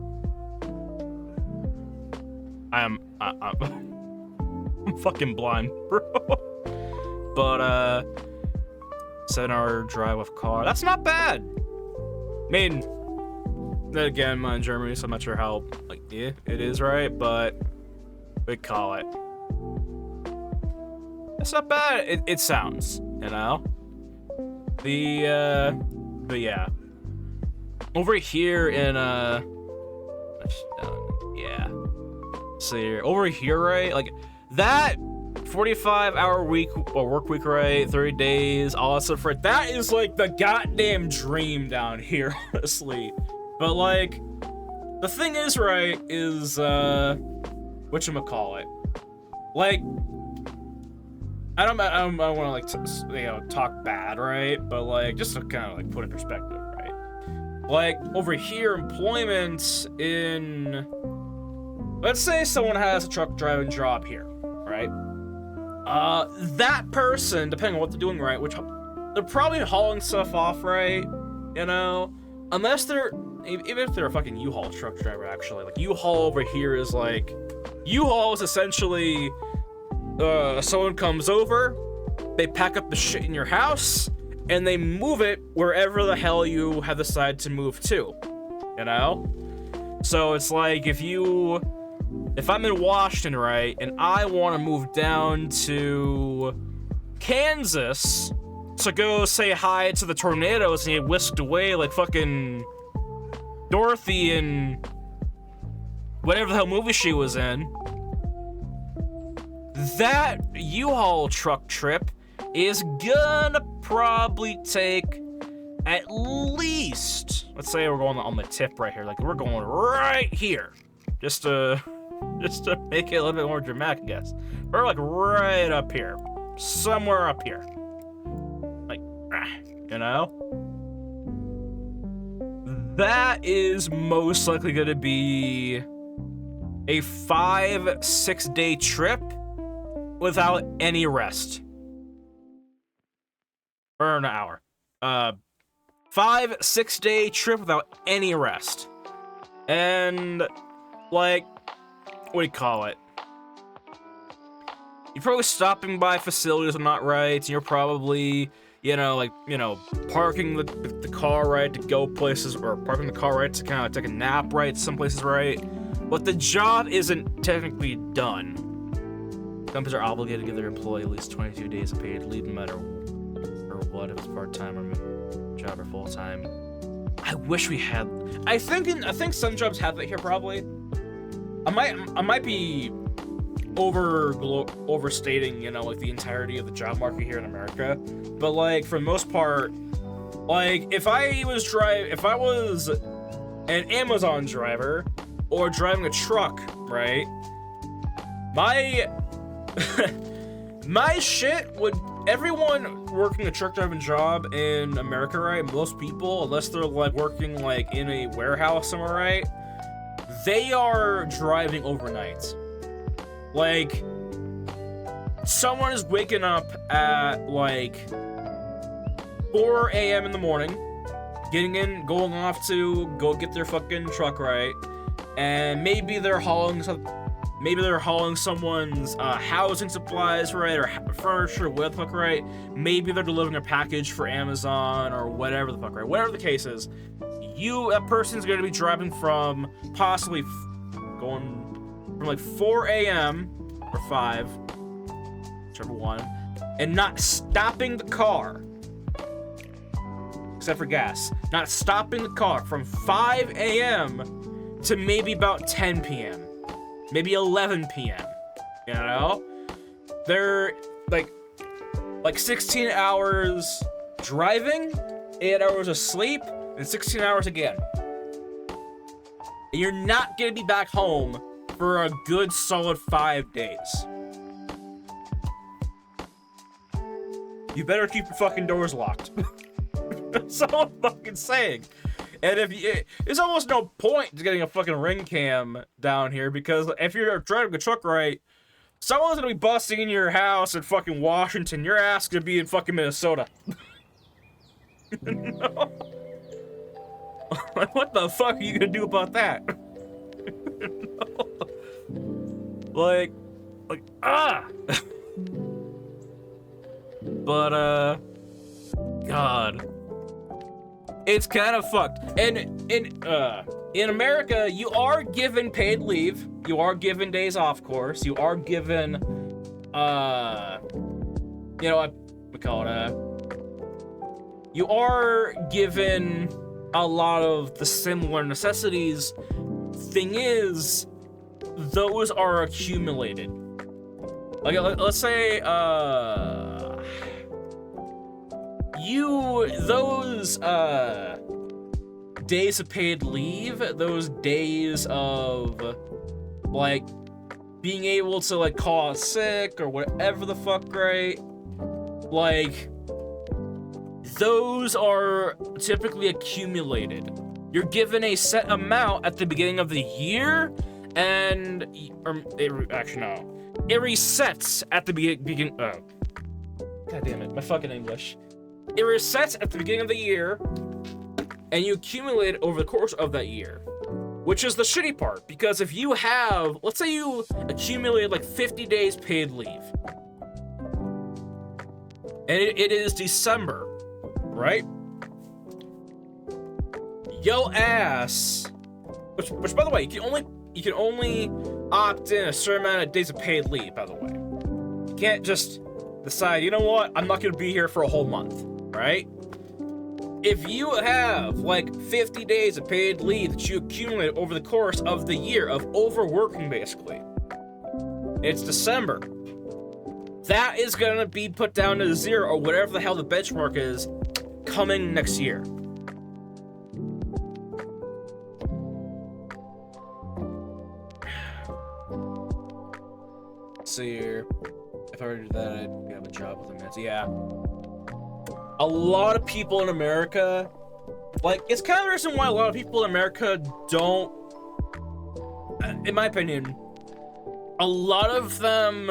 I'm fucking blind, bro. But, 7-hour drive with car. That's not bad. I mean, then again, I'm in Germany, so I'm not sure how, like, yeah, it is, right? But, we call it. That's not bad. It sounds, you know? But yeah. Over here in, yeah. See, over here, right? Like, that 45-hour week, or work week, right? 30 days, all that stuff, right? That is, like, the goddamn dream down here, honestly. But, like, the thing is, right, is, whatchamacallit? Like, I don't want to, like, talk bad, right? But, like, just to kind of, like, put in perspective, right? Like, over here, employment in... Let's say someone has a truck driving job here, right? That person, depending on what they're doing, right, which they're probably hauling stuff off, right? You know? Unless they're... Even if they're a fucking U-Haul truck driver, actually. Like, U-Haul over here is, like... U-Haul is essentially... someone comes over, they pack up the shit in your house, and they move it wherever the hell you have decided to move to, you know? So it's like, if I'm in Washington, right, and I want to move down to Kansas to go say hi to the tornadoes and get whisked away like fucking Dorothy in whatever the hell movie she was in, that U-Haul truck trip is gonna probably take at least, let's say we're going on the tip right here, like we're going right here, just to make it a little bit more dramatic, I guess. We're like right up here, somewhere up here, like, you know? That is most likely gonna be a 5-6 day trip without any rest. Or an hour. 5-6 day trip without any rest. And, like, what do you call it? You're probably stopping by facilities I'm not right, and you're probably, parking the car right to go places, or parking the car right to kind of take a nap right some places right. But the job isn't technically done. Companies are obligated to give their employee at least 22 days of paid leave, no matter what, if it's part-time or job or full-time. I wish we had. I think some jobs have that here probably. I might be overstating, like the entirety of the job market here in America. But like for the most part, like if I was an Amazon driver or driving a truck, right? My my shit would, everyone working a truck driving job in America, right? Most people, unless they're like working like in a warehouse somewhere, right? They are driving overnight. Like, someone is waking up at like 4 a.m. in the morning, getting in, going off to go get their fucking truck, right? And maybe they're hauling someone's housing supplies, right, or furniture, whatever the fuck, right? Maybe they're delivering a package for Amazon or whatever the fuck, right? Whatever the case is, that person's gonna be driving from possibly going from like 4 a.m. or 5, whichever one, and not stopping the car, except for gas, not stopping the car from 5 a.m. to maybe about 10 p.m. maybe 11 p.m. You know? They're like 16 hours driving, 8 hours of sleep, and 16 hours again. And you're not gonna be back home for a good solid 5 days. You better keep your fucking doors locked. That's all I'm fucking saying. And there's almost no point to getting a fucking ring cam down here, because if you're driving a truck right, someone's gonna be busting in your house in fucking Washington. Your ass gonna be in fucking Minnesota. No. Like, what the fuck are you gonna do about that? No. Like, But, God. It's kind of fucked. And in America, you are given paid leave. You are given days off, of course. You are given, you know what we call it, you are given a lot of the similar necessities. Thing is, those are accumulated. Like, let's say, those days of paid leave, those days of like being able to like call out sick or whatever the fuck, right? Like, those are typically accumulated. You're given a set amount at the beginning of the year, and actually no, it resets at the beginning. Oh, god damn it, my fucking English. It resets at the beginning of the year, and you accumulate it over the course of that year, which is the shitty part, because if you have, let's say you accumulated like 50 days paid leave, and it is December, right? Yo ass, which by the way, you can only opt in a certain amount of days of paid leave, by the way. You can't just decide, you know what, I'm not gonna be here for a whole month, right? If you have like 50 days of paid leave that you accumulate over the course of the year of overworking, basically, it's December, that is gonna be put down to 0 or whatever the hell the benchmark is coming next year. See here. If I were to do that, I'd have a job within minutes. Yeah. A lot of people in America, like, it's kind of the reason why a lot of people in America don't, in my opinion, a lot of them,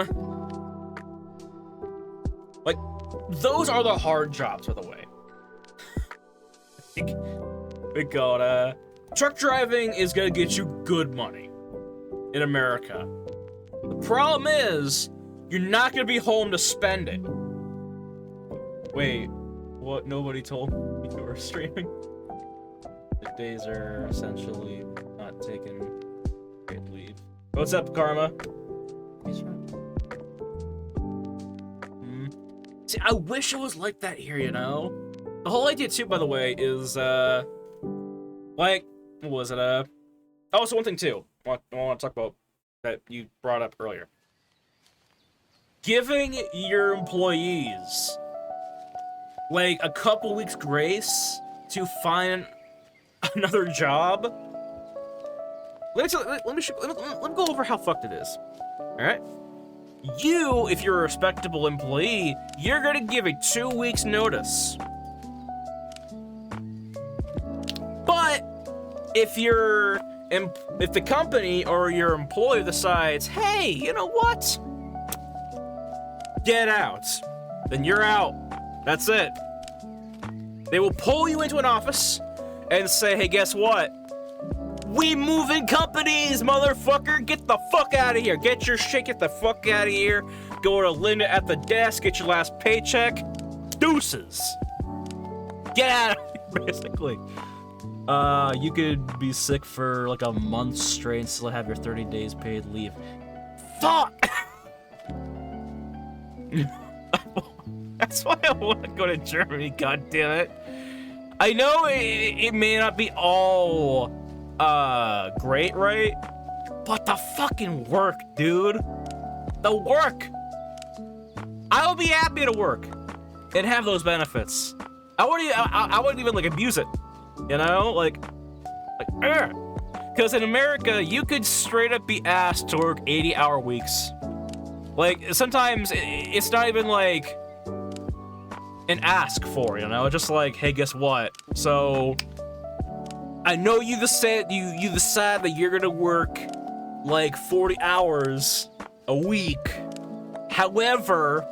like, those are the hard jobs, by the way. We got, truck driving is gonna get you good money in America. The problem is, you're not gonna be home to spend it. Wait, what? Nobody told me you were streaming? The days are essentially not taking paid leave. What's up, Karma? See, I wish it was like that here, you know? The whole idea, too, by the way, is, like, what was it, oh, so one thing, too, I want to talk about that you brought up earlier. Giving your employees like a couple weeks grace to find another job let me go over how fucked it is. All right. You, if you're a respectable employee, you're gonna give a 2 weeks notice. But if the company or your employer decides, hey, you know what? Get out. Then you're out. That's it. They will pull you into an office and say, hey, guess what? We moving companies, motherfucker! Get the fuck out of here! Get your shit, get the fuck out of here! Go to Linda at the desk, get your last paycheck. Deuces! Get out of here, basically. You could be sick for like a month straight and still have your 30 days paid leave. Fuck! That's why I want to go to Germany, goddammit. I know it may not be all great, right? But the fucking work, dude. The work. I would be happy to work and have those benefits. I wouldn't even like abuse it, you know, like, because in America you could straight up be asked to work 80-hour weeks. Like sometimes it's not even like an ask for, you know, just like, hey, guess what? So I know you decide that you're gonna work like 40 hours a week. However,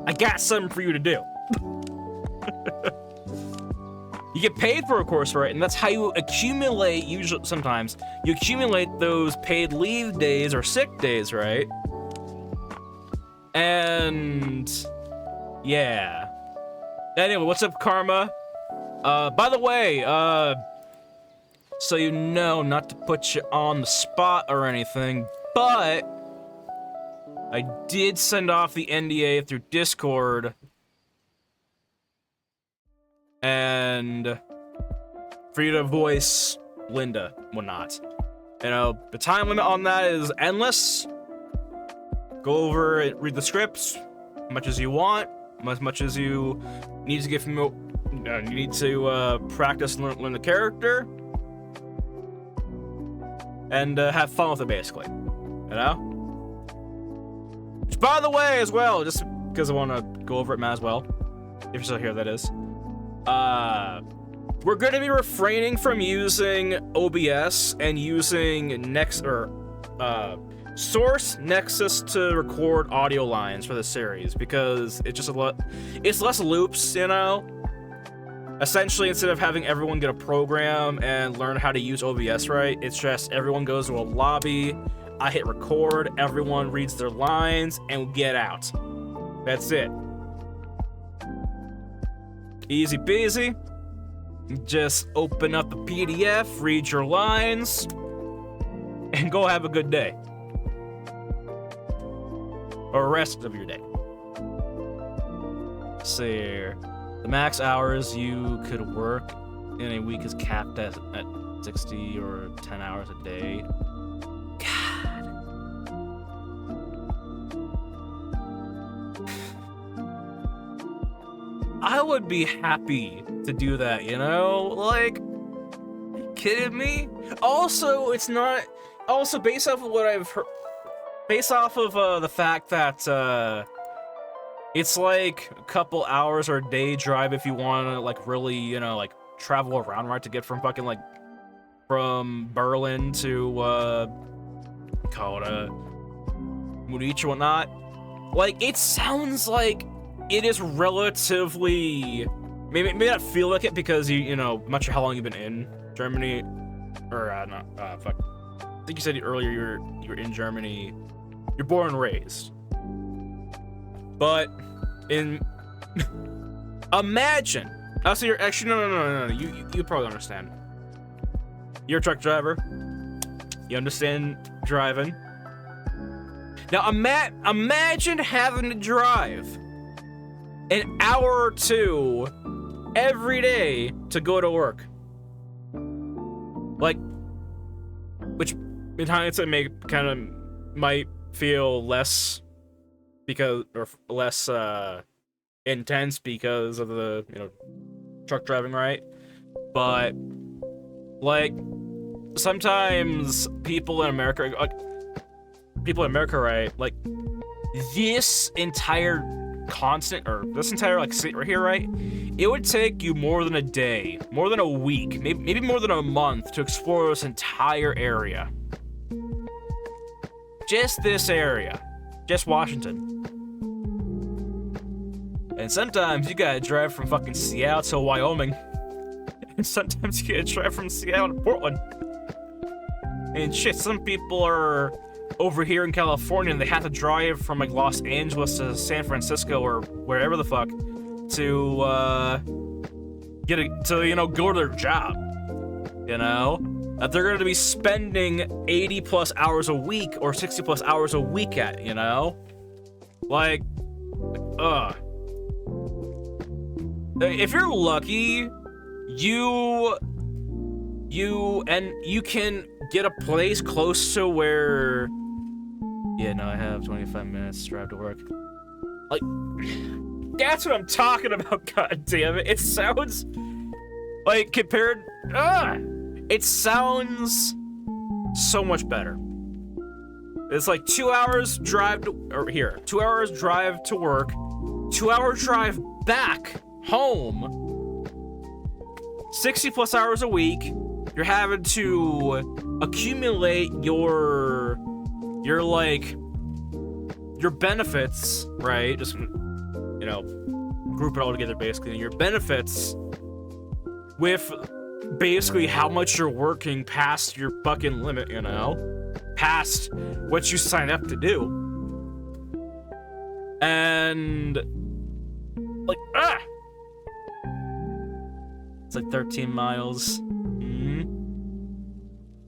I got something for you to do. You get paid for a course, right? And that's how you accumulate, sometimes you accumulate those paid leave days or sick days, right? And yeah. Anyway, what's up, Karma? By the way, so you know, not to put you on the spot or anything, but I did send off the NDA through Discord, and for you to voice Linda, whatnot. You know, the time limit on that is endless. Go over and read the scripts as much as you want, as much as you need to get familiar. You need to practice and learn the character, and have fun with it, basically. You know? Which, by the way, as well, just because I want to go over it, as well. If you're still here, that is. We're going to be refraining from using OBS and using Source Nexus to record audio lines for the series, because it's just it's less loops, you know? Essentially, instead of having everyone get a program and learn how to use OBS right, it's just everyone goes to a lobby, I hit record, everyone reads their lines, and we get out. That's it. Easy peasy. Just open up the PDF, read your lines, and go have a good day. Or rest of your day. Let's see here. The max hours you could work in a week is capped at 60 or 10 hours a day. God. I would be happy to do that, you know? Like, are you kidding me? Also, it's not... Also, based off of what I've heard... Based off of the fact that, it's like a couple hours or a day drive if you want to, like, really, you know, like, travel around, right? To get from fucking, like, from Berlin to, Munich or whatnot. Like, it sounds like it is relatively... Maybe not feel like it because you know, I'm not sure how long you've been in Germany. Or, fuck. I think you said earlier you were in Germany. You're born and raised. But imagine. Also, you're actually no. You probably understand. You're a truck driver. You understand driving. Now imagine having to drive an hour or two every day to go to work. Like, which in hindsight might feel less intense because of the, you know, truck driving, right? But Like, sometimes people in America, right? Like, this entire continent, or this entire, like, city right here, right? It would take you more than a day, more than a week, maybe more than a month to explore this entire area. Just this area. Just Washington. And sometimes you gotta drive from fucking Seattle to Wyoming. And sometimes you gotta drive from Seattle to Portland. And shit, some people are over here in California and they have to drive from like Los Angeles to San Francisco or wherever the fuck to go to their job. You know? That they're gonna be spending 80 plus hours a week or 60 plus hours a week at, you know? Like, if you're lucky, you can get a place close to where, yeah, no, I have 25 minutes to drive to work. Like, that's what I'm talking about, god damn it. It sounds like compared, it sounds so much better. It's like 2 hours drive to, 2 hours drive to work, 2 hour drive back home, 60 plus hours a week. You're having to accumulate your benefits, right? Just, you know, group it all together basically. Your benefits with basically how much you're working past your fucking limit, you know? Past what you signed up to do. And like, it's like 13 miles.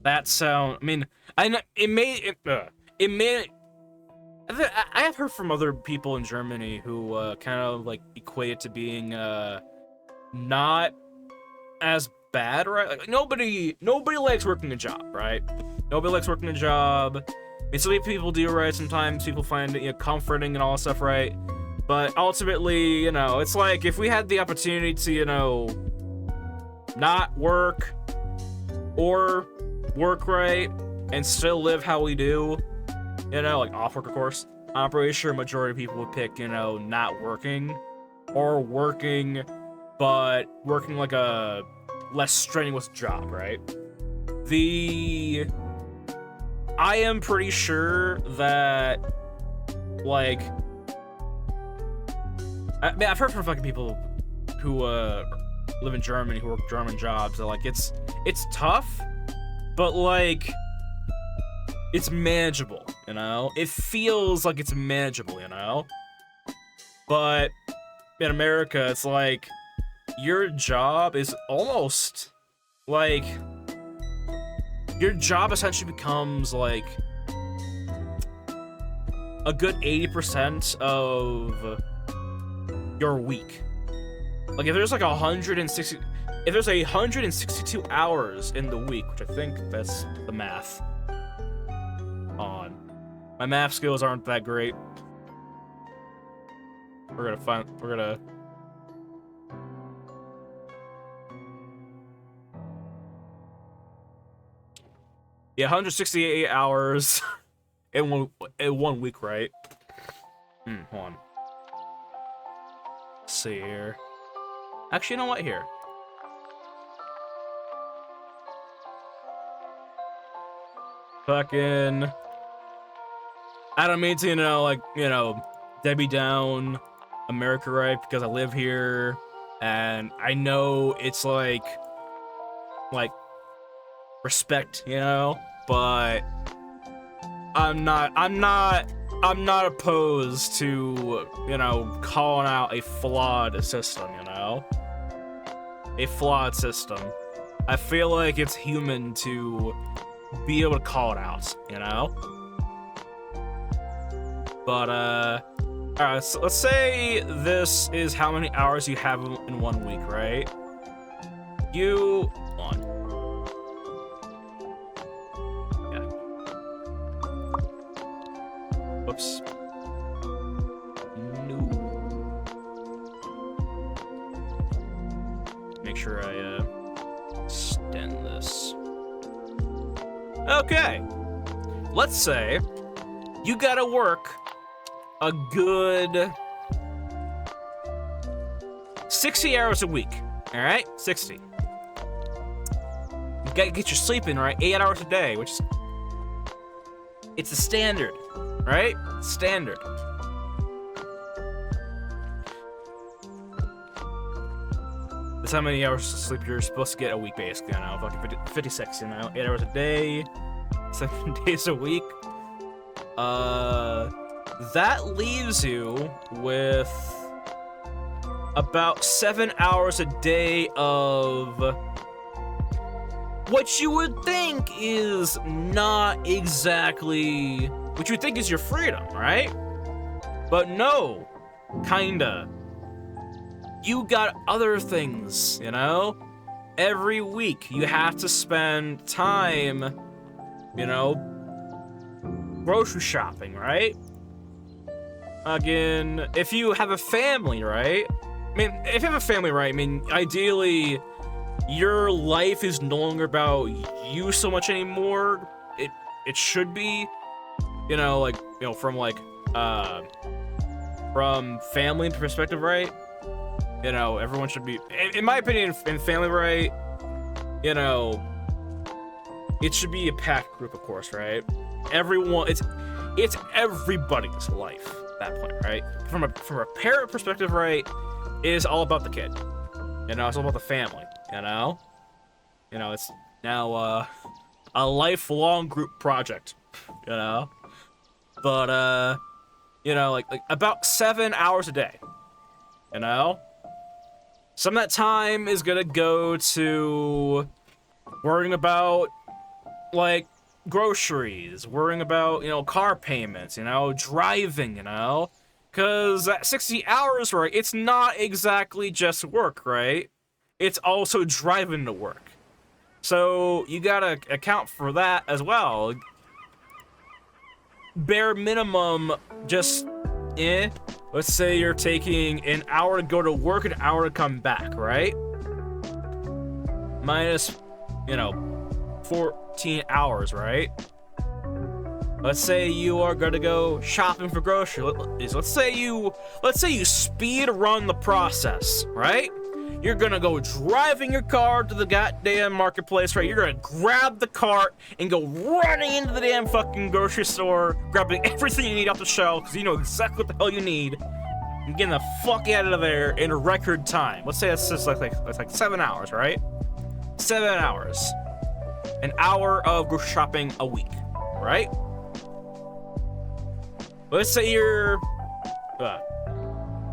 That sound, I mean, I have heard from other people in Germany who kind of like equate it to being not as bad, right? Like nobody likes working a job, right? Nobody likes working a job. I mean, some people do, right? Sometimes people find it, you know, comforting and all that stuff, right? But ultimately, you know, it's like if we had the opportunity to, you know, not work or work right and still live how we do, you know, like off work, of course, I'm pretty sure a majority of people would pick, you know, not working or working, but working like a less strenuous job, right? I am pretty sure that, like, I mean, I've heard from fucking people who live in Germany, who work German jobs, that like it's tough, but like it's manageable, you know? It feels like it's manageable, you know? But in America, it's like your job is almost like your job essentially becomes like a good 80% of your week. Like if there's like 162 hours in the week, which I think that's the math on. My math skills aren't that great. We're gonna yeah, 168 hours in one week, right? Hold on. Let's see here. Actually, you know what? Here. Fucking. I don't mean to, you know, like, you know, Debbie down America, right? Because I live here, and I know it's like respect, you know, but I'm not opposed to, you know, calling out a flawed system, you know? A flawed system. I feel like it's human to be able to call it out, you know? But, alright, so let's say this is how many hours you have in 1 week, right? Hold on. Whoops. No. Make sure I extend this. Okay, let's say you gotta work a good 60 hours a week, all right? 60. You gotta get your sleep in, right? 8 hours a day, which is, it's a standard, right? Standard. That's how many hours of sleep you're supposed to get a week, basically. I know, fucking 56, you know? 8 hours a day, 7 days a week. That leaves you with about 7 hours a day of what you would think is not exactly what you would think is your freedom, right? But no, kinda. You got other things, you know? Every week you have to spend time, you know, grocery shopping, right? Again, if you have a family, right? I mean, if you have a family, right? I mean, ideally, your life is no longer about you so much anymore. It should be, you know, like, you know, from family perspective, right? You know, everyone should be, in my opinion, in family, right? You know, it should be a packed group, of course, right? Everyone, it's everybody's life at that point, right? From a parent perspective, right? It is all about the kid. You know, it's all about the family. You know, it's now a lifelong group project. You know, but you know, like about 7 hours a day. You know. Some of that time is gonna go to worrying about, like, groceries, worrying about, you know, car payments, you know, driving, you know? Because at 60 hours, right, it's not exactly just work, right? It's also driving to work. So you gotta account for that as well. Bare minimum, just, let's say you're taking an hour to go to work, an hour to come back, right? Minus, you know, 14 hours, right? Let's say you are gonna go shopping for groceries. Let's say you speed run the process, right? You're gonna go driving your car to the goddamn marketplace, right? You're gonna grab the cart and go running into the damn fucking grocery store, grabbing everything you need off the shelf, because you know exactly what the hell you need, and getting the fuck out of there in a record time. Let's say that's just like 7 hours, right? 7 hours. An hour of grocery shopping a week, right? Let's say you're,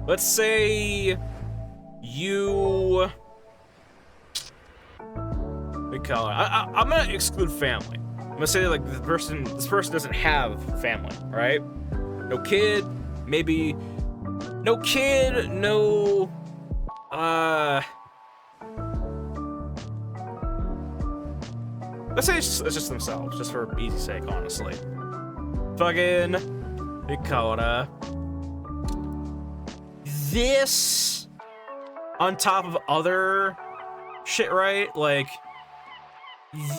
let's say you, we call it, I'm gonna exclude family. I'm gonna say like this person doesn't have family, right? No kid, maybe, no kid, no, let's say it's just themselves, just for easy sake, honestly. Fucking, we call it, this on top of other shit, right? Like,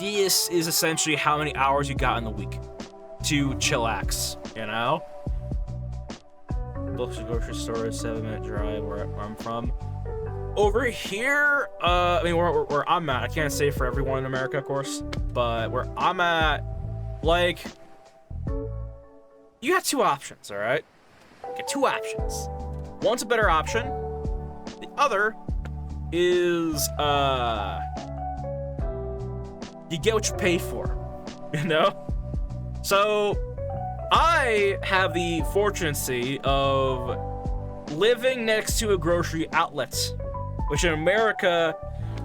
this is essentially how many hours you got in the week to chillax, you know? Closest grocery store is 7-minute drive where I'm from. Over here, I mean, where I'm at, I can't say for everyone in America, of course, but where I'm at, like, you got two options, all right? You got two options. One's a better option. The other is, you get what you pay for, you know? So, I have the fortunate of living next to a grocery outlet, which in America,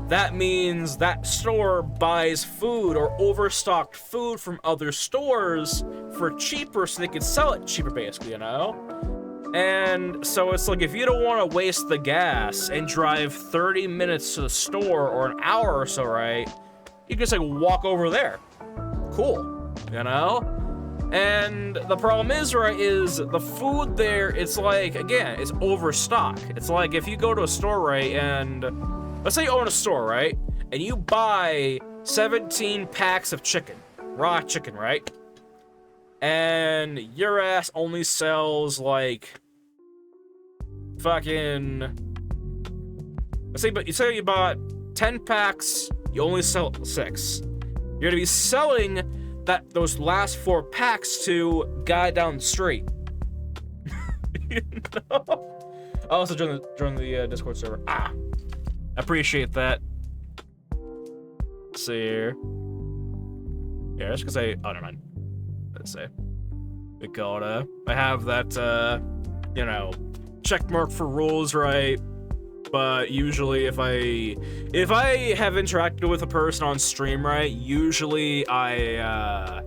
that means that store buys food or overstocked food from other stores for cheaper so they can sell it cheaper, basically, you know? And so it's like, if you don't want to waste the gas and drive 30 minutes to the store or an hour or so, right? You can just like walk over there. Cool, you know? And the problem is, right, is the food there, it's like, again, it's overstocked. It's like if you go to a store, right, and let's say you own a store, right? And you buy 17 packs of chicken, raw chicken, right? And your ass only sells like fucking, you say you bought 10 packs, you only sell 6. You're gonna be selling those last 4 packs to guy down the street. You know? Also join the Discord server. Appreciate that. Let's see here. Yeah, just because oh, never mind. Let's say. I have that, you know, check mark for rules, right? But usually if I have interacted with a person on stream, right, usually I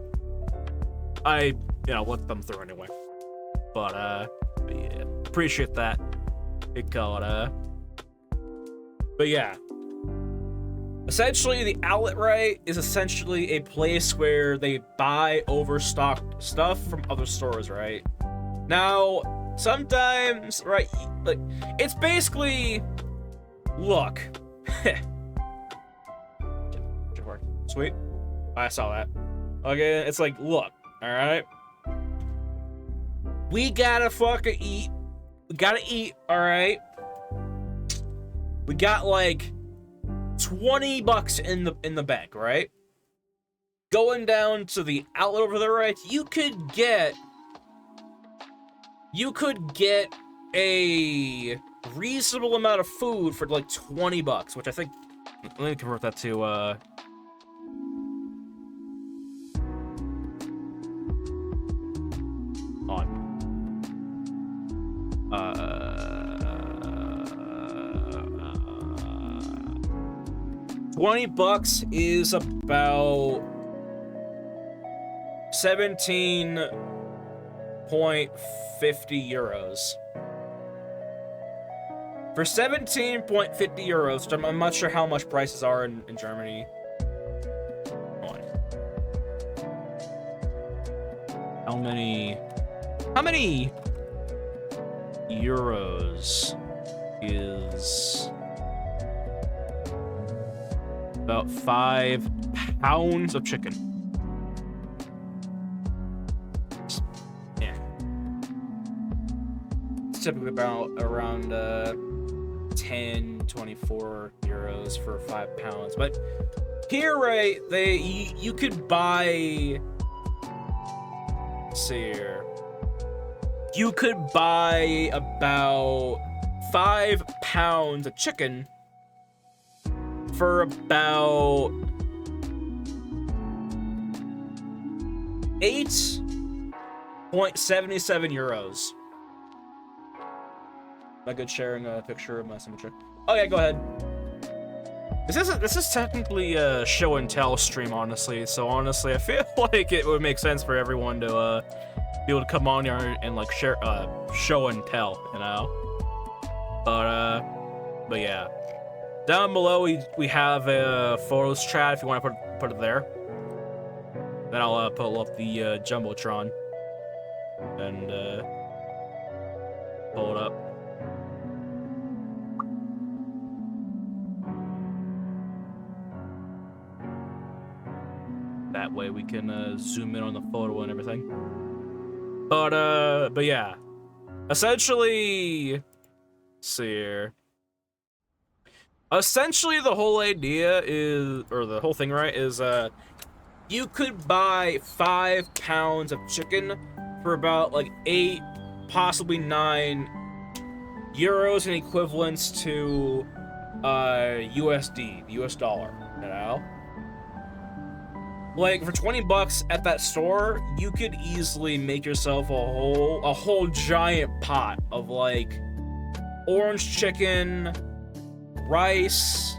you know, let them through anyway. But yeah, appreciate that. But yeah. Essentially, the outlet, right, is essentially a place where they buy overstocked stuff from other stores, right? Now, sometimes, right, like, it's basically, look. Sweet. I saw that. Okay, it's like, look, alright? We gotta fucking eat. We gotta eat, alright? We got, like, $20 in the bank, right? Going down to the outlet over there, right? You could get a reasonable amount of food for like $20, which I think, let me convert that to $20 is about 17.50 euros. For 17.50 euros, which I'm not sure how much prices are in Germany. Hold on. How many euros is about 5 pounds of chicken? Yeah. It's typically around 10-24 euros for 5 pounds. But here, right, you could buy, let's see here. You could buy about 5 pounds of chicken for about 8.77 euros. Am I good sharing a picture of my symmetry? Oh yeah, go ahead. This is technically a show and tell stream, honestly. So honestly, I feel like it would make sense for everyone to be able to come on here and like share show and tell, you know. But yeah. Down below, we have a photos chat if you want to put it there. Then I'll pull up the Jumbotron and pull it up. That way we can zoom in on the photo and everything. But yeah. Essentially, let's see here. Essentially, the whole idea is, or the whole thing, right, is you could buy 5 pounds of chicken for about like 8, possibly 9 euros in equivalence to USD, the US dollar, you know? Like, for $20 at that store, you could easily make yourself a whole giant pot of like orange chicken, rice,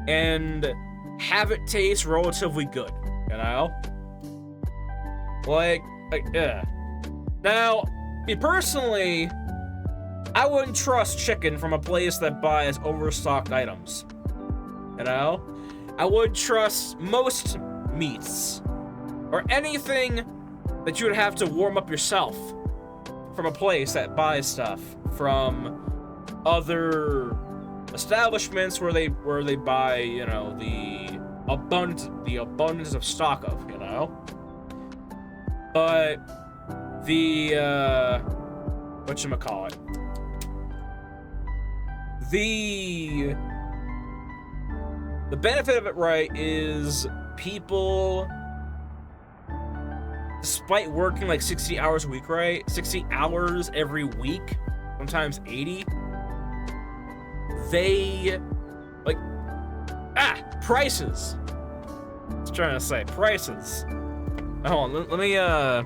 and have it taste relatively good, you know? Like yeah. Now, me personally, I wouldn't trust chicken from a place that buys overstocked items, you know? I would trust most meats, or anything that you would have to warm up yourself from a place that buys stuff from other establishments where they buy, you know, the the abundance of stock of, you know? But the whatchamacallit? The benefit of it, right, is people, despite working like 60 hours a week, right? 60 hours every week, sometimes 80, they like prices. I was trying to say prices. Hold on, let me I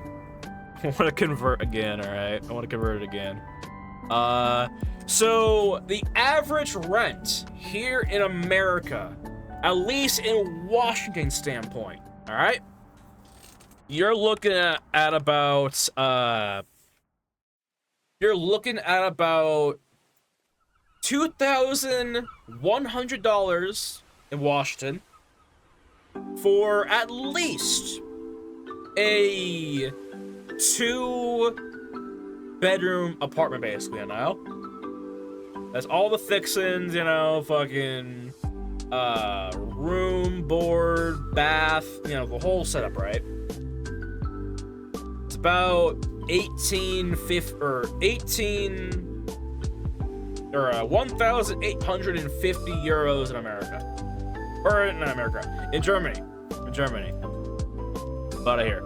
want to convert again, all right? I want to convert it again. So the average rent here in America, at least in Washington standpoint, all right? You're looking at about $2,100 in Washington for at least a 2-bedroom apartment, basically, you know? That's all the fixings, you know, fucking room, board, bath, you know, the whole setup, right? It's about 1,850 euros in America. Or not America, in Germany. In Germany. Out of here.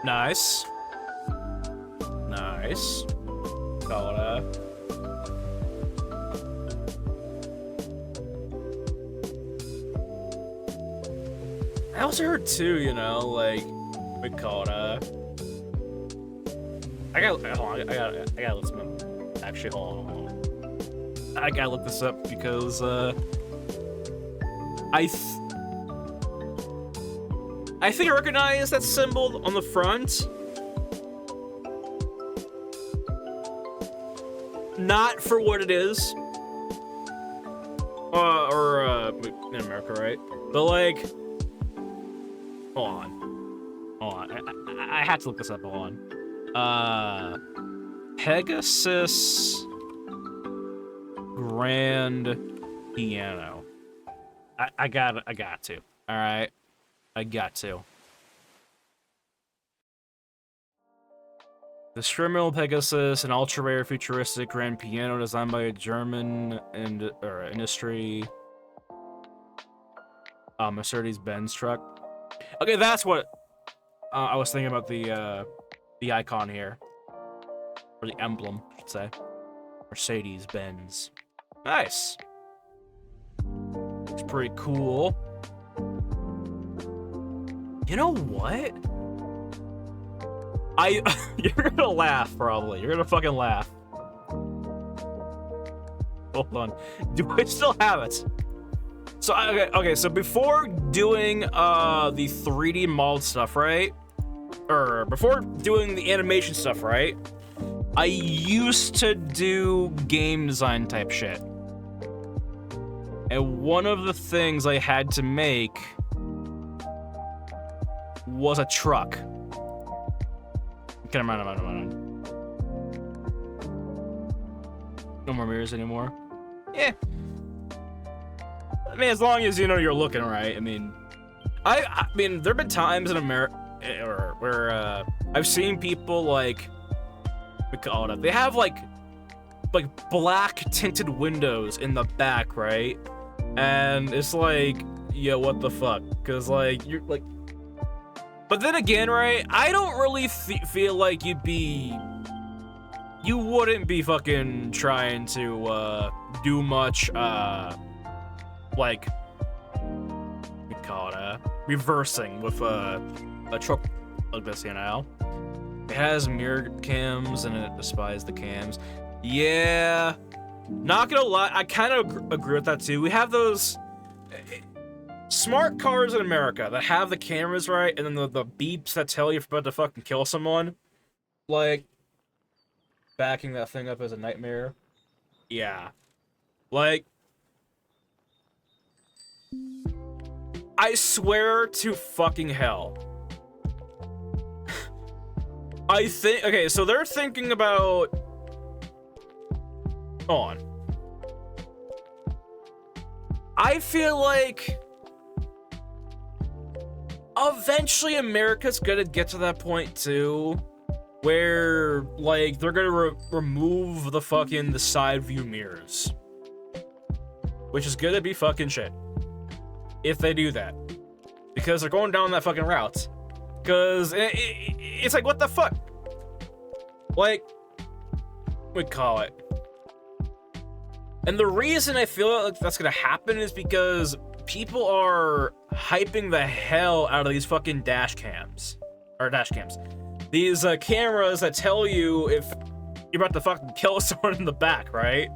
Nice. Nice. Call it I also heard too, you know, like, we call it I gotta look some. Actually, hold on. I gotta look this up because I think I recognize that symbol on the front. Not for what it is. In America, right? But like, hold on. I had to look this up. Hold on. Pegasus Grand Piano. I got to. All right. I got to. The Stremel Pegasus, an ultra-rare futuristic grand piano designed by a German industry Mercedes-Benz truck. Okay, that's what I was thinking about, the icon here. Or the emblem, I should say. Mercedes-Benz. Nice. It's pretty cool. You know what? You're gonna laugh, probably. You're gonna fucking laugh. Hold on. Do I still have it? So, okay, so before doing, the 3D mold stuff, right? Or, before doing the animation stuff, right? I used to do game design type shit. And one of the things I had to make was a truck. Okay, I'm on. No more mirrors anymore. Yeah. I mean, as long as you know you're looking right. I mean, I mean, there've been times in America where I've seen people like, we call it, they have like black tinted windows in the back, right? And it's like, yeah, what the fuck? Cause like you're like. But then again, right, I don't really feel like you wouldn't be fucking trying to do much, like, we call it reversing with a truck like this, you know? It has mirror cams and it despises the cams. Yeah, not gonna lie, I kind of agree with that too. We have those smart cars in America that have the cameras, right, and then the beeps that tell you if you're about to fucking kill someone. Like, backing that thing up as a nightmare. Yeah. Like, I swear to fucking hell. I think, okay, so they're thinking about on. I feel like eventually America's gonna get to that point too, where like they're gonna remove the side view mirrors, which is gonna be fucking shit if they do that, because they're going down that fucking route. Because it's like, what the fuck? Like, we call it. And the reason I feel like that's gonna happen is because people are hyping the hell out of these fucking dash cams. These cameras that tell you if you're about to fucking kill someone in the back, right?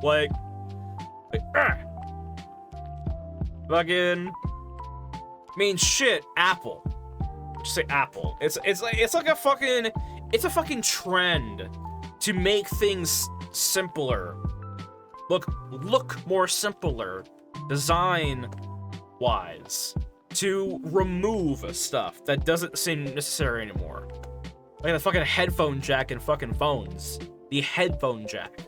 Like fucking, I mean, shit, Apple. Just say Apple. It's like a fucking, it's a fucking trend to make things simpler. Look more simpler, design wise, to remove stuff that doesn't seem necessary anymore. Like the fucking headphone jack in fucking phones. The headphone jack.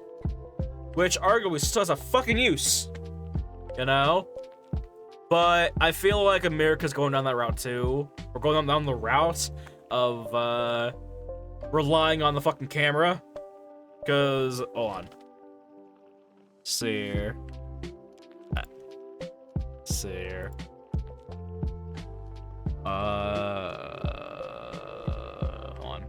Which arguably still has a fucking use. You know? But I feel like America's going down that route too. We're going down the route of relying on the fucking camera. Cause, hold on. See here. See here. Hold on.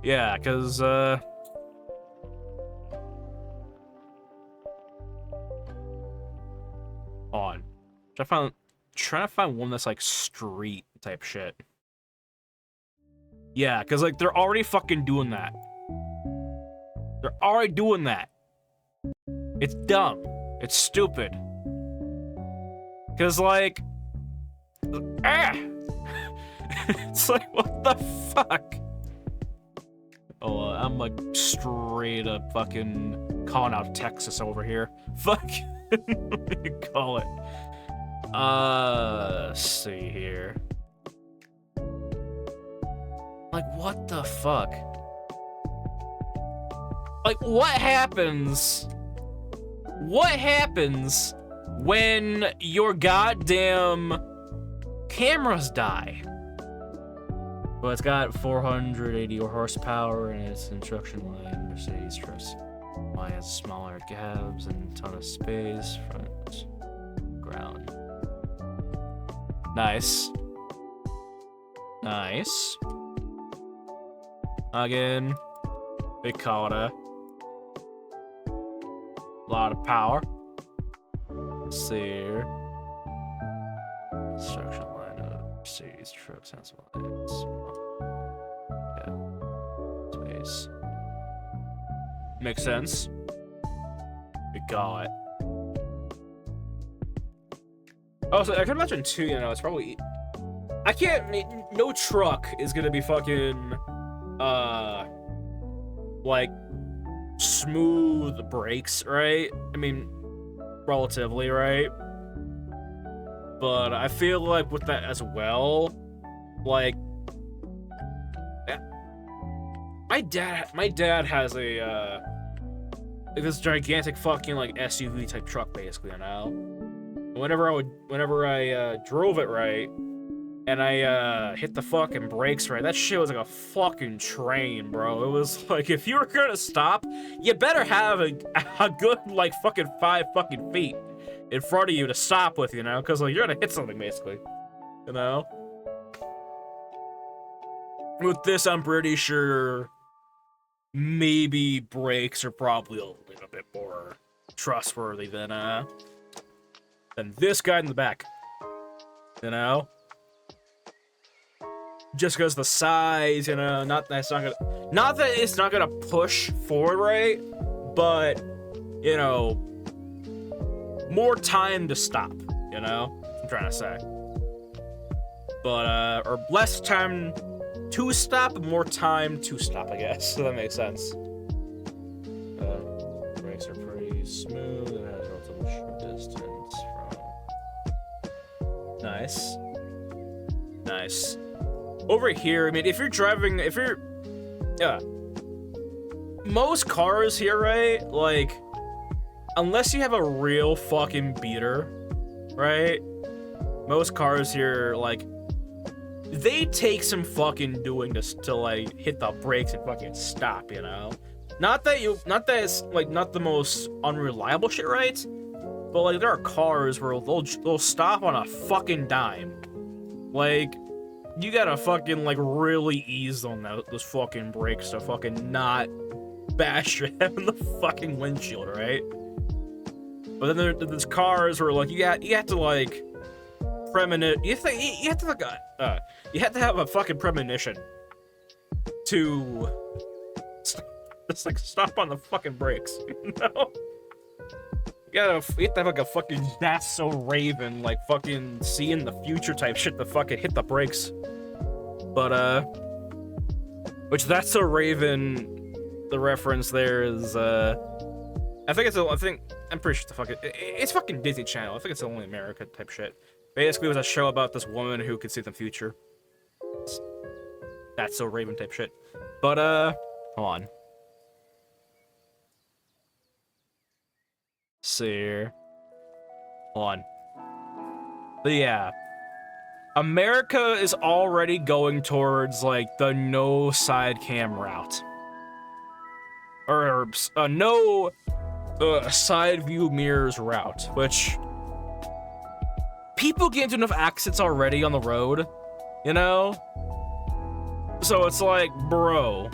Yeah, cause hold on. Trying to find one that's like street type shit. Yeah, because, like, they're already fucking doing that. They're already doing that. It's dumb. It's stupid. Because, like... It's like, what the fuck? Oh, I'm, like, straight up fucking calling out Texas over here. Fuck. What do you call it? Let's see here. Like, what the fuck? Like, what happens? What happens when your goddamn cameras die? Well, it's got 480 horsepower and its instruction line. Mercedes trucks. Why has smaller cabs and a ton of space. Front, ground. Nice. Nice. Again, big Coda. Lot of power. Let's see here. Construction line of Mercedes trucks and some lights. Yeah. Space. Makes sense. We got it. Oh, so I can imagine too, you know, it's probably... I can't... No truck is gonna be fucking... like, smooth brakes, right? I mean, relatively, right? But I feel like with that as well, like, my dad has a, like this gigantic fucking, like, SUV type truck, basically, you know? Whenever I drove it right, and I hit the fucking brakes right, that shit was like a fucking train, bro. It was like, if you were gonna stop, you better have a good, like, fucking 5 fucking feet in front of you to stop with, you know? Because, like, you're gonna hit something, basically. You know? With this, I'm pretty sure maybe brakes are probably a little bit more trustworthy than this guy in the back. You know? Just because the size, you know, not that it's not gonna push forward, right? But, you know, more time to stop, you know? I'm trying to say. But, or less time to stop, more time to stop, I guess. So that makes sense. Brakes are pretty smooth. It has a relatively short distance from... Nice. Nice. over here, I mean, if you're driving, most cars here, right? Like, unless you have a real fucking beater, right? Most cars here, like, they take some fucking doing to like hit the brakes and fucking stop, you know? Not that it's like not the most unreliable shit, right? But like there are cars where they'll stop on a fucking dime. Like, you gotta fucking like really ease on those fucking brakes to fucking not bash your head in the fucking windshield, right? But then there's cars where like you have to like you have to have a fucking premonition to just like stop on the fucking brakes, you know? You have to have like a fucking that's so Raven, like fucking seeing the future type shit to fucking hit the brakes. But which that's so Raven, the reference there is I'm pretty sure it's fucking Disney Channel. I think it's only America type shit. Basically, it was a show about this woman who could see the future. That's so Raven type shit. But hold on. See here. Hold on. But yeah, America is already going towards like the no side cam route, or no side view mirrors route, which people get into enough accidents already on the road, you know? So it's like, bro.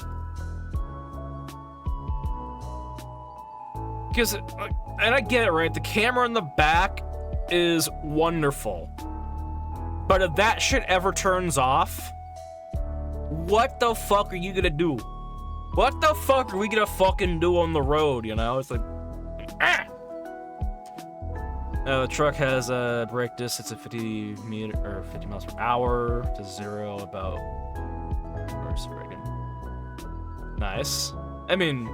Because, and I get it, right? The camera in the back is wonderful. But if that shit ever turns off, what the fuck are you gonna do? What the fuck are we gonna fucking do on the road, you know? It's like, ah! The truck has a brake distance of 50 miles per hour to 0 about. Where's Reagan? Nice. I mean,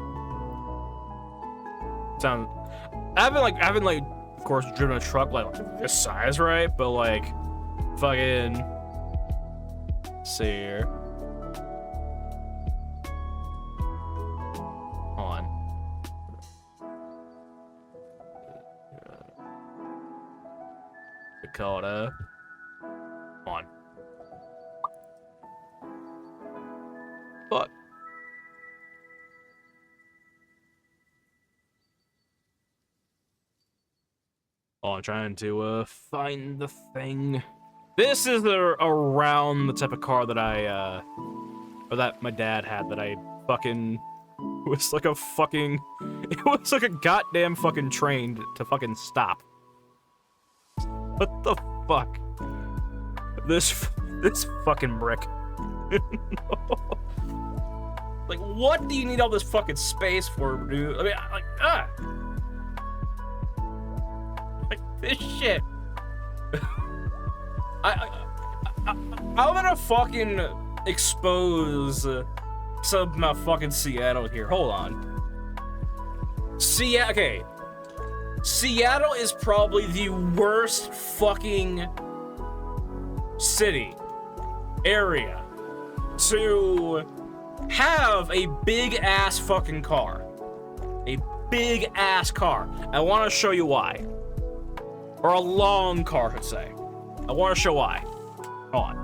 I haven't like, of course, driven a truck like this size, right? But like, fucking, see here. Dakota. Come on. Fuck. Oh, I'm trying to find the thing. This is around the type of car that or that my dad had that I fucking it was like a goddamn fucking train to fucking stop. What the fuck? This fucking brick. Like, what do you need all this fucking space for, dude? I mean, like this shit. I'm gonna fucking expose some of my fucking Seattle here. Hold on. Okay. Seattle is probably the worst fucking city area to have a big ass fucking car. A big ass car. I want to show you why. Or a long car, I should say. I want to show why. Hold on.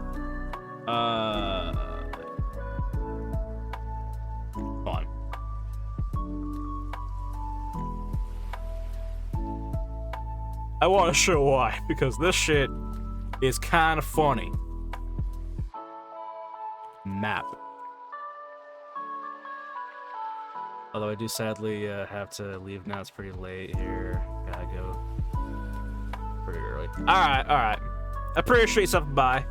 Hold on. I want to show why, because this shit is kind of funny. Map. Although I do sadly have to leave now. It's pretty late here. Gotta go pretty early. Alright. I appreciate you stopping by.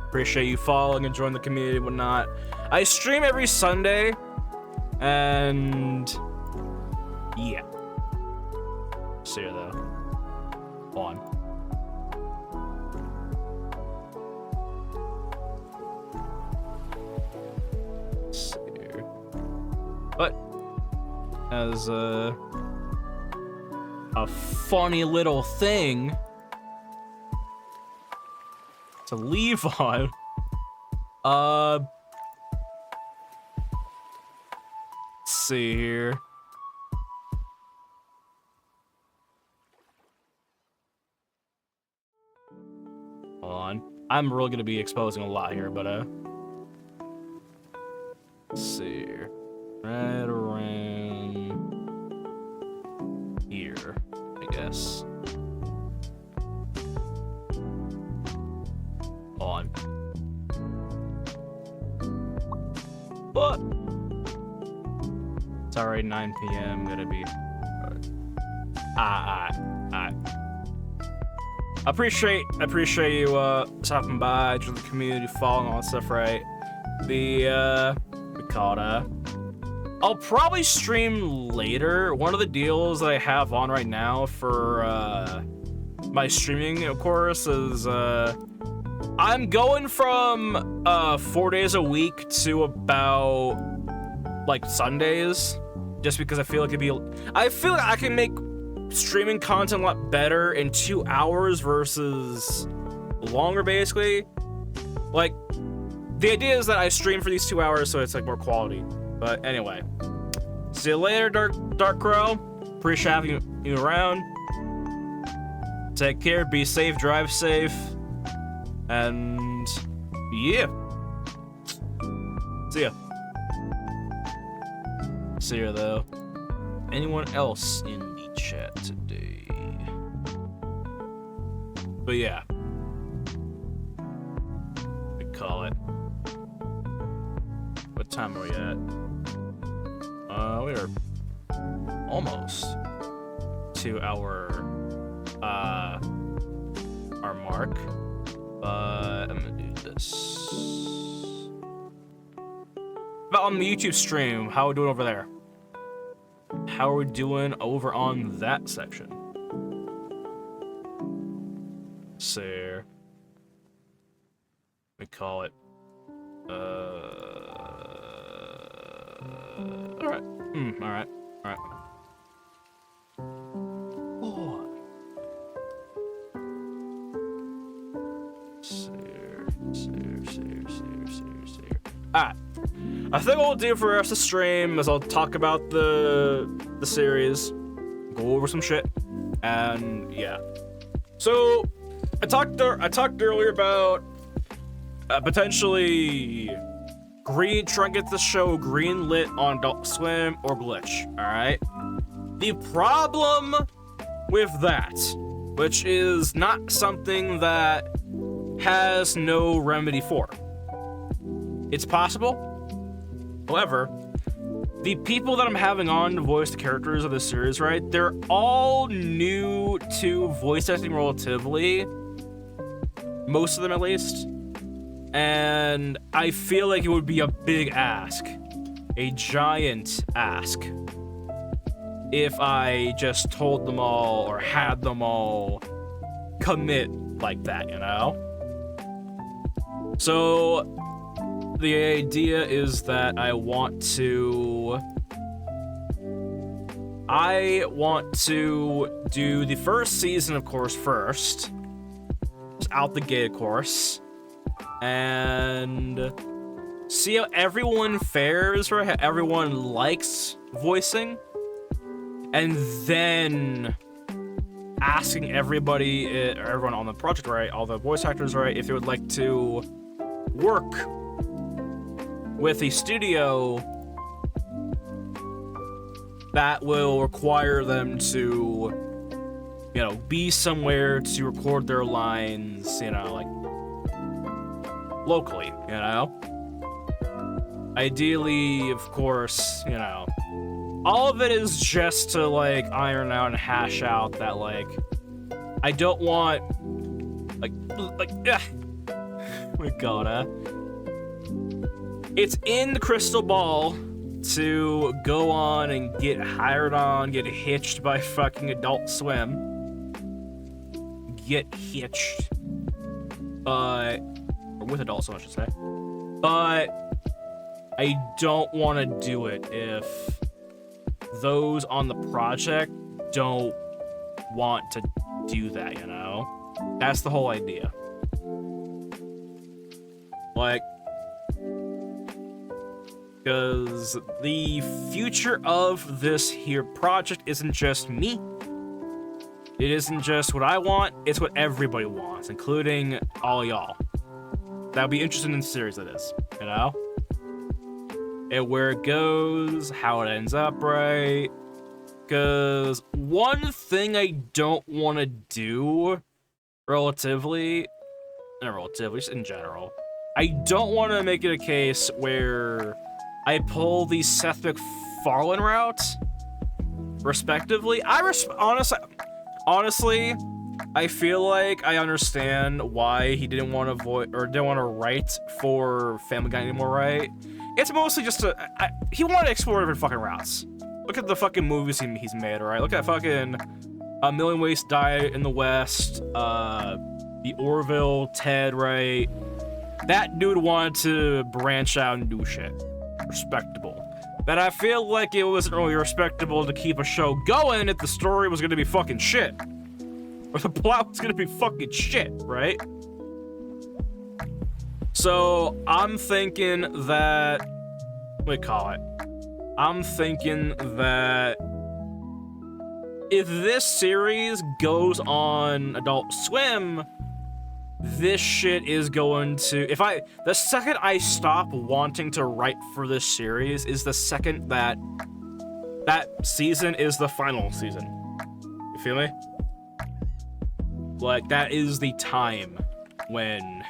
Appreciate you following and joining the community and whatnot. I stream every Sunday. And yeah. See you though. On. Let's see here. But as a funny little thing to leave on, Let's see here. Hold on. I'm really gonna be exposing a lot here, but let's see here. Right around here, I guess. On. But it's already 9 p.m. Gonna be. I appreciate you stopping by, to the community, following all that stuff, right? We call it I'll probably stream later. One of the deals that I have on right now for my streaming, of course, is I'm going from 4 days a week to about like Sundays, just because I feel like I feel like I can make streaming content a lot better in 2 hours versus longer, basically. Like, the idea is that I stream for these 2 hours so it's like more quality. But anyway, see you later, Dark Crow. Appreciate having you around. Take care, be safe, drive safe, and yeah. See ya. See ya, though. Anyone else in the chat today? But yeah, we call it. What time are we at? We are almost to our mark. But I'm gonna do this. But on the YouTube stream, how are we doing over there? How are we doing over on that section? So we call it. All right. All right. All right. Oh. All right. I think what we'll do for the rest of the stream is I'll talk about the series, go over some shit, and yeah. So I talked earlier about potentially trying to get the show greenlit on Adult Swim or Glitch. All right. The problem with that, which is not something that has no remedy for. It's possible. However, the people that I'm having on to voice the characters of this series, right? They're all new to voice acting relatively. Most of them, at least. And I feel like it would be a big ask. A giant ask. If I just told them all or had them all commit like that, you know? So the idea is that I want to do the first season, of course, first. Just out the gate, of course. And see how everyone fares, right? How everyone likes voicing. And then asking everyone on the project, right? All the voice actors, right? If they would like to work with a studio that will require them to, you know, be somewhere to record their lines, you know, like locally, you know? Ideally, of course, you know, all of it is just to like iron out and hash out that like I don't want we gotta. It's in the crystal ball to go on and get hired on, get hitched by fucking Adult Swim. Get hitched. Or with Adult Swim, I should say. But I don't want to do it if those on the project don't want to do that, you know? That's the whole idea. Like, Because the future of this here project isn't just me. It isn't just what I want, it's what everybody wants, including all y'all. That'll be interesting in the series, that is, you know? And where it goes, how it ends up, right? Because one thing I don't want to do, relatively, just in general, I don't want to make it a case where I pull the Seth MacFarlane route, respectively. Honestly, I feel like I understand why he didn't want to write for Family Guy anymore, right? It's mostly just he wanted to explore different fucking routes. Look at the fucking movies he's made, alright? Look at fucking A Million Ways to Die in the West, the Orville, Ted, right? That dude wanted to branch out and do shit. Respectable. But I feel like it wasn't really respectable to keep a show going if the story was gonna be fucking shit. Or the plot was gonna be fucking shit, right? So, I'm thinking that... I'm thinking that... if this series goes on Adult Swim, this shit is going to... the second I stop wanting to write for this series is the second that season is the final season. You feel me? Like, that is the time when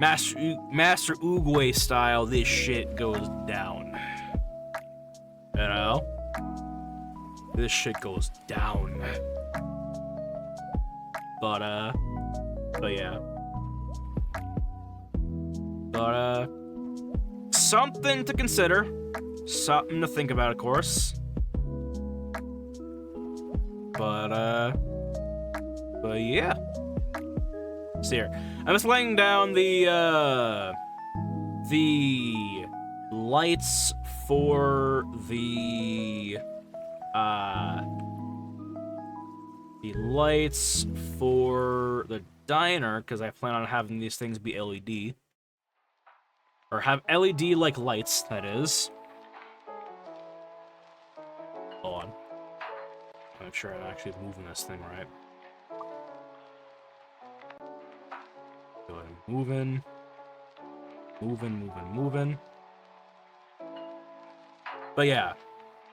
Master Oogway style, this shit goes down. You know? This shit goes down. But yeah. But, something to consider. Something to think about, of course. But yeah. See here. I'm just laying down the lights for the lights for the diner, because I plan on having these things be LED. Or have LED-like lights, that is. Hold on. Make sure I'm actually moving this thing right. Go ahead and moving. Moving. But yeah.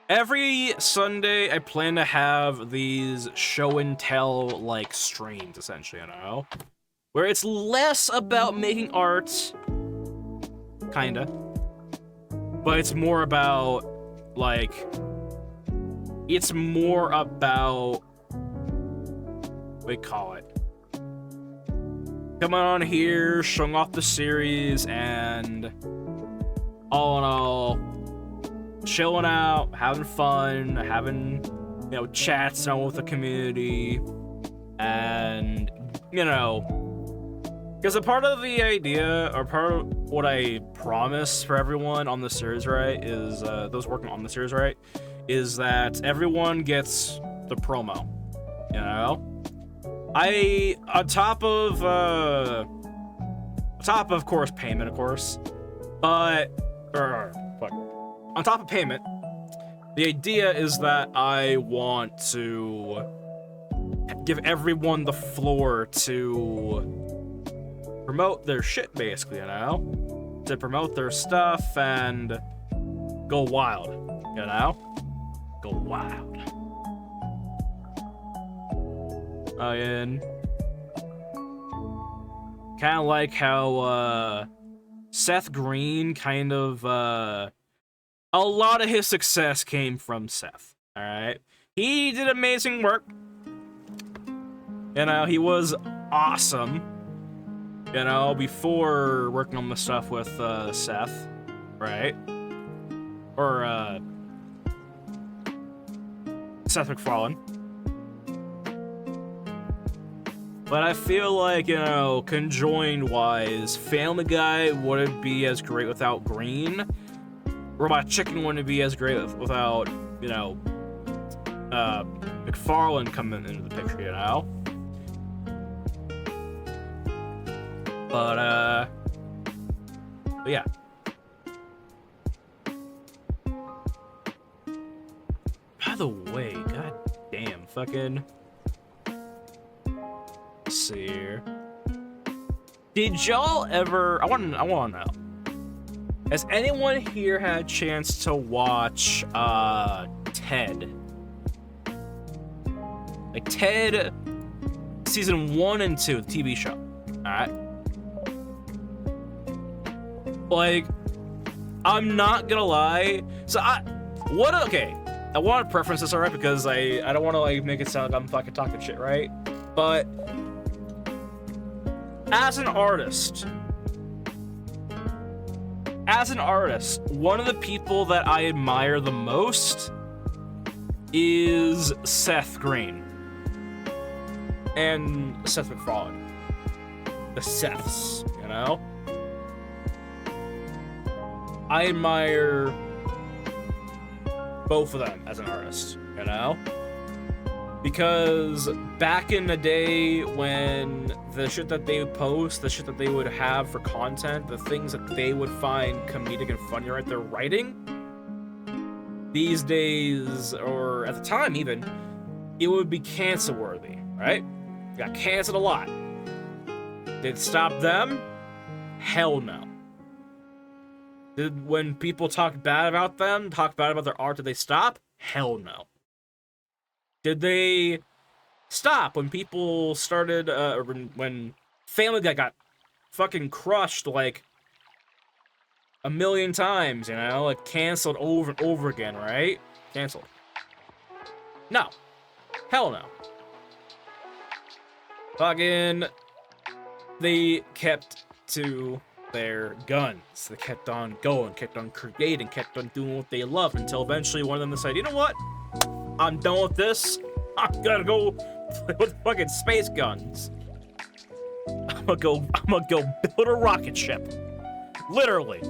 Every Sunday, I plan to have these show and tell, like, streams, essentially, you know? Where it's less about making art, kinda, but it's more about, like, it's more about, what do you call it? Coming on here, showing off the series, and all in all, chilling out, having fun, having, you know, chats with the community, and, you know, because a part of the idea, or part of what I promise for everyone on the series, right, is, those working on the series, right, is that everyone gets the promo, you know? On top of course, payment, of course, but, on top of payment, the idea is that I want to give everyone the floor to promote their shit, basically, you know? To promote their stuff and go wild, you know? Go wild. And kind of like how Seth Green kind of a lot of his success came from Seth, alright? He did amazing work. You know, he was awesome, you know, before working on the stuff with Seth, right? Or Seth MacFarlane. But I feel like, you know, conjoined-wise, Family Guy wouldn't be as great without Green. Robot Chicken wouldn't be as great without, you know, MacFarlane coming into the picture, you know? But yeah. the way, god damn, fucking... Let's see here. Did y'all ever... I want to know. Has anyone here had a chance to watch, Ted? Like, Ted... Season 1 and 2, the TV show. Alright? Like, I'm not gonna lie. So, okay. I want to preference this, alright? Because I don't want to, like, make it sound like I'm fucking talking shit, right? But... As an artist, one of the people that I admire the most is Seth Green and Seth MacFarlane. The Seths, you know? I admire both of them as an artist, you know? Because back in the day when the shit that they would post, the shit that they would have for content, the things that they would find comedic and funny, right? Their writing, these days, or at the time even, it would be cancel worthy, right? Got canceled a lot. Did it stop them? Hell no. Did when people talk bad about them, talk bad about their art, did they stop? Hell no. Did they stop when people started, when Family Guy got fucking crushed, like, a million times, you know? Like, canceled over and over again, right? Canceled. No. Hell no. Fucking... They kept to their guns. They kept on going, kept on creating, kept on doing what they love, until eventually one of them decided, you know what? I'm done with this. I'm gonna go play with fucking space guns. I'm gonna go build a rocket ship. Literally.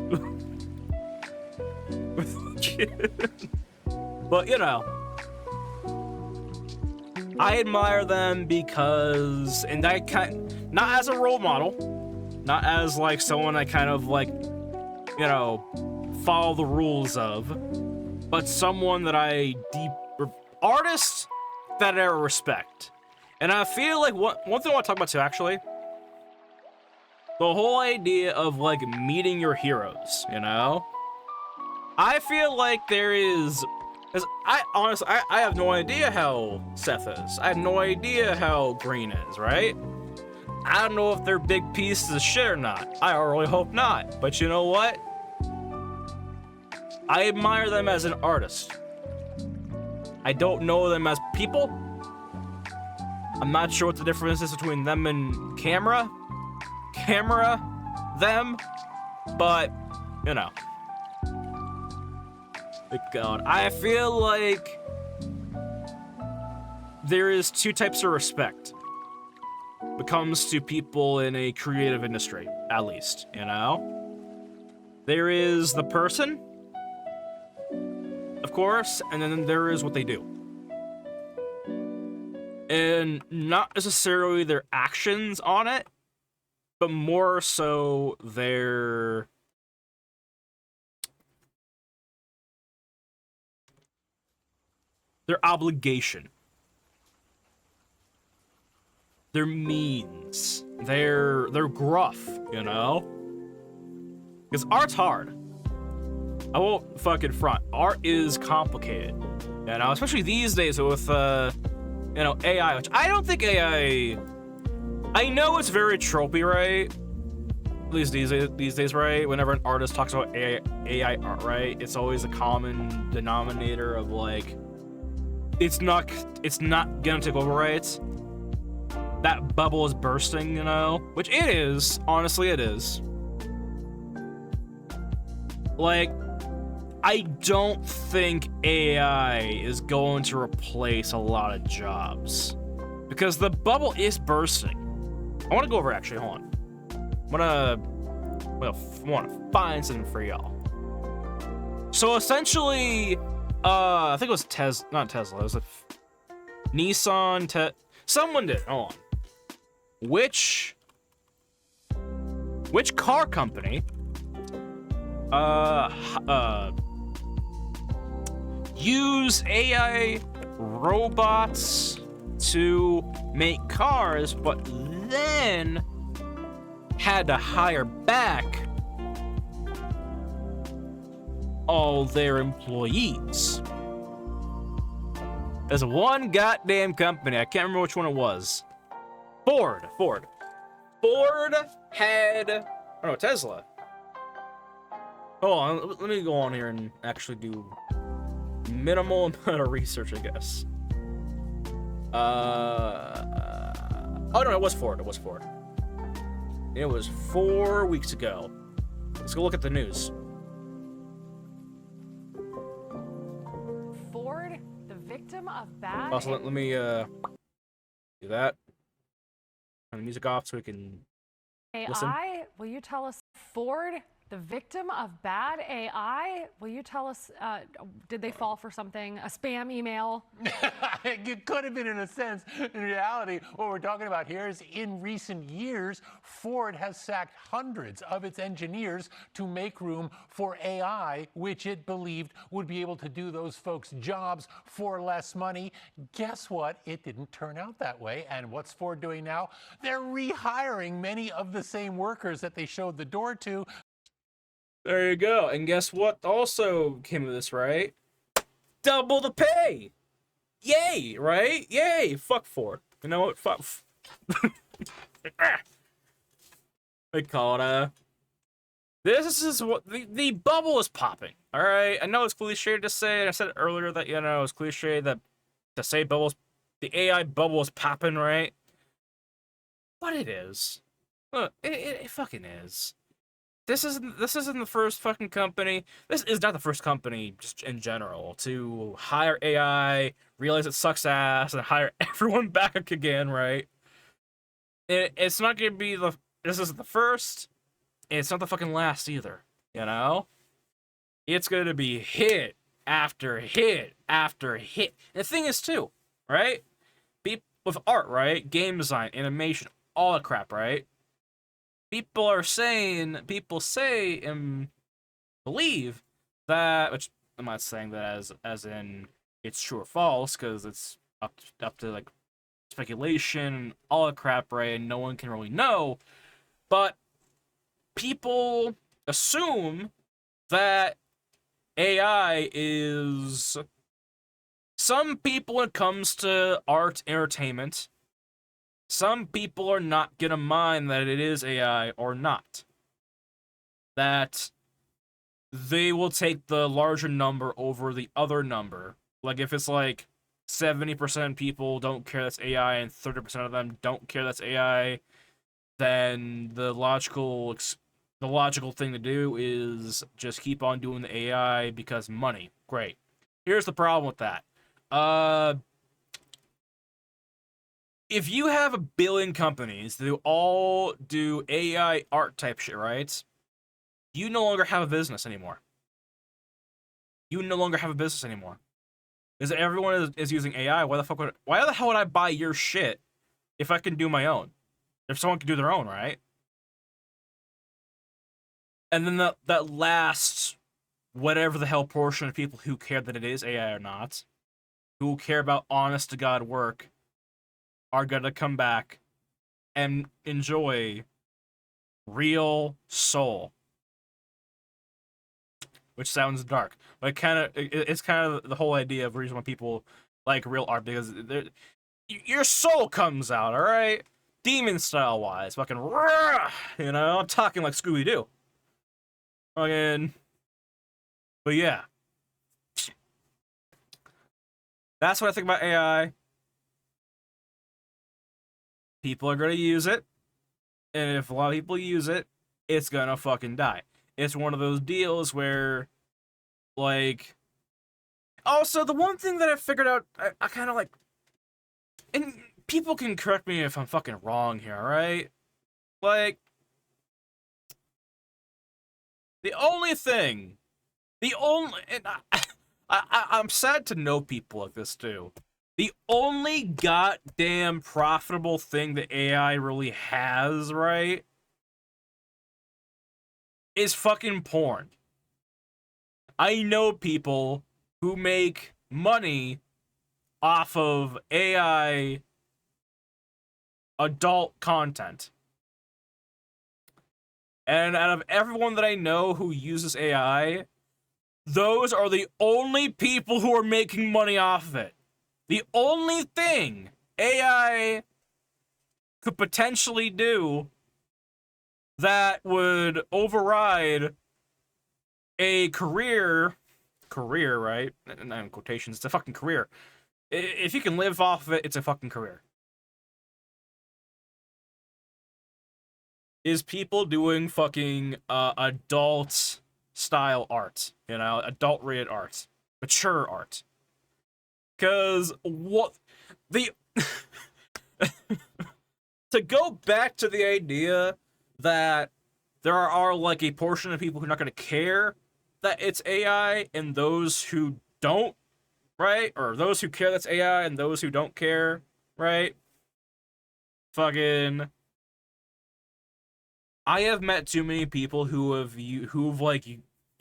But, you know, I admire them because, and I not as a role model, not as, like, someone I kind of, like, you know, follow the rules of, but someone that I artists that I respect. And I feel like one thing I want to talk about too, actually, the whole idea of, like, meeting your heroes, you know? I feel like there is, because I honestly, I have no idea how Seth is. I have no idea how Green is, right? I don't know if they're big pieces of shit or not. I really hope not. But you know what? I admire them as an artist. I don't know them as people. I'm not sure what the difference is between them and camera, them, but, you know. God, I feel like there is two types of respect when it comes to people in a creative industry, at least, you know? There is the person, of course, and then there is what they do. And not necessarily their actions on it, but more so their obligation, their means, their gruff, you know? Because art's hard. I won't fucking front. Art is complicated, you know, especially these days with, you know, AI, which I don't think AI... I know it's very tropey, right? At least these days, right? Whenever an artist talks about AI art, right? It's always a common denominator of, like, it's not gonna take over, right? That bubble is bursting, you know? Which it is. Honestly, it is. Like, I don't think AI is going to replace a lot of jobs. Because the bubble is bursting. I want to go over, actually, hold on. I want to find something for y'all. So, essentially, I think it was not Tesla, it was a Nissan, someone did, hold on. Which car use AI robots to make cars, but then had to hire back all their employees. There's one goddamn company, I can't remember which one it was. Ford had, oh no, Tesla. Hold on, let me go on here and actually do minimal amount of research, I guess. Oh no, it was Ford. It was 4 weeks ago. Let's go look at the news. Ford, the victim of bad. Also, let me do that. Turn the music off so we can listen. AI, will you tell us, Ford, the victim of bad AI? Will you tell us, did they fall for something, a spam email? It could have been in a sense. In reality, what we're talking about here is in recent years, Ford has sacked hundreds of its engineers to make room for AI, which it believed would be able to do those folks' jobs for less money. Guess what? It didn't turn out that way. And what's Ford doing now? They're rehiring many of the same workers that they showed the door to. There you go. And guess what also came of this, right? Double the pay! Yay, right? Yay! Fuck Ford. You know what? Fuck. We call it, this is what the bubble is popping. Alright? I know it's cliche to say, and I said earlier that, you know, it's cliche that to say bubbles, the AI bubble is popping, right? But it is. Look, it fucking is. This isn't the first fucking company. This is not the first company, just in general, to hire AI, realize it sucks ass, and hire everyone back again, right? It's not gonna be this isn't the first, and it's not the fucking last either, you know? It's gonna be hit after hit after hit. And the thing is, too, right? With art, right? Game design, animation, all that crap, right? People say and believe that, which I'm not saying that as in it's true or false, because it's up to like speculation, all that crap, right? And no one can really know. But people assume that AI is, some people when it comes to art, entertainment, some people are not gonna mind that it is AI or not. That they will take the larger number over the other number. Like if it's like 70% people don't care that's AI and 30% of them don't care that's AI, then the logical thing to do is just keep on doing the AI because money. Great. Here's the problem with that. If you have 1 billion companies that all do AI art type shit, right? You no longer have a business anymore. Because everyone is using AI. Why the hell would I buy your shit if I can do my own? If someone can do their own, right? And then that last whatever the hell portion of people who care that it is AI or not, who care about honest to God work, are gonna come back and enjoy real soul. Which sounds dark, but it's kind of the whole idea of the reason why people like real art, because your soul comes out, all right, demon style wise, fucking, you know, I'm talking like Scooby-Doo. Fucking, but yeah, that's what I think about AI. People are gonna use it, and if a lot of people use it, it's gonna fucking die. It's one of those deals where, like, also the one thing that I figured out, I kind of like, and people can correct me if I'm fucking wrong here, alright? Like, and I'm sad to know people like this too. The only goddamn profitable thing that AI really has, right, is fucking porn. I know people who make money off of AI adult content. And out of everyone that I know who uses AI, those are the only people who are making money off of it. The only thing AI could potentially do that would override a career, right? Not in quotations, it's a fucking career. If you can live off of it, it's a fucking career. Is people doing fucking adult style art, you know, adult rated art, mature art. Cause what the to go back to the idea that there are like a portion of people who are not gonna care that it's AI and those who don't, right? Or those who care that's AI and those who don't care, right? Fucking I have met too many people who've like,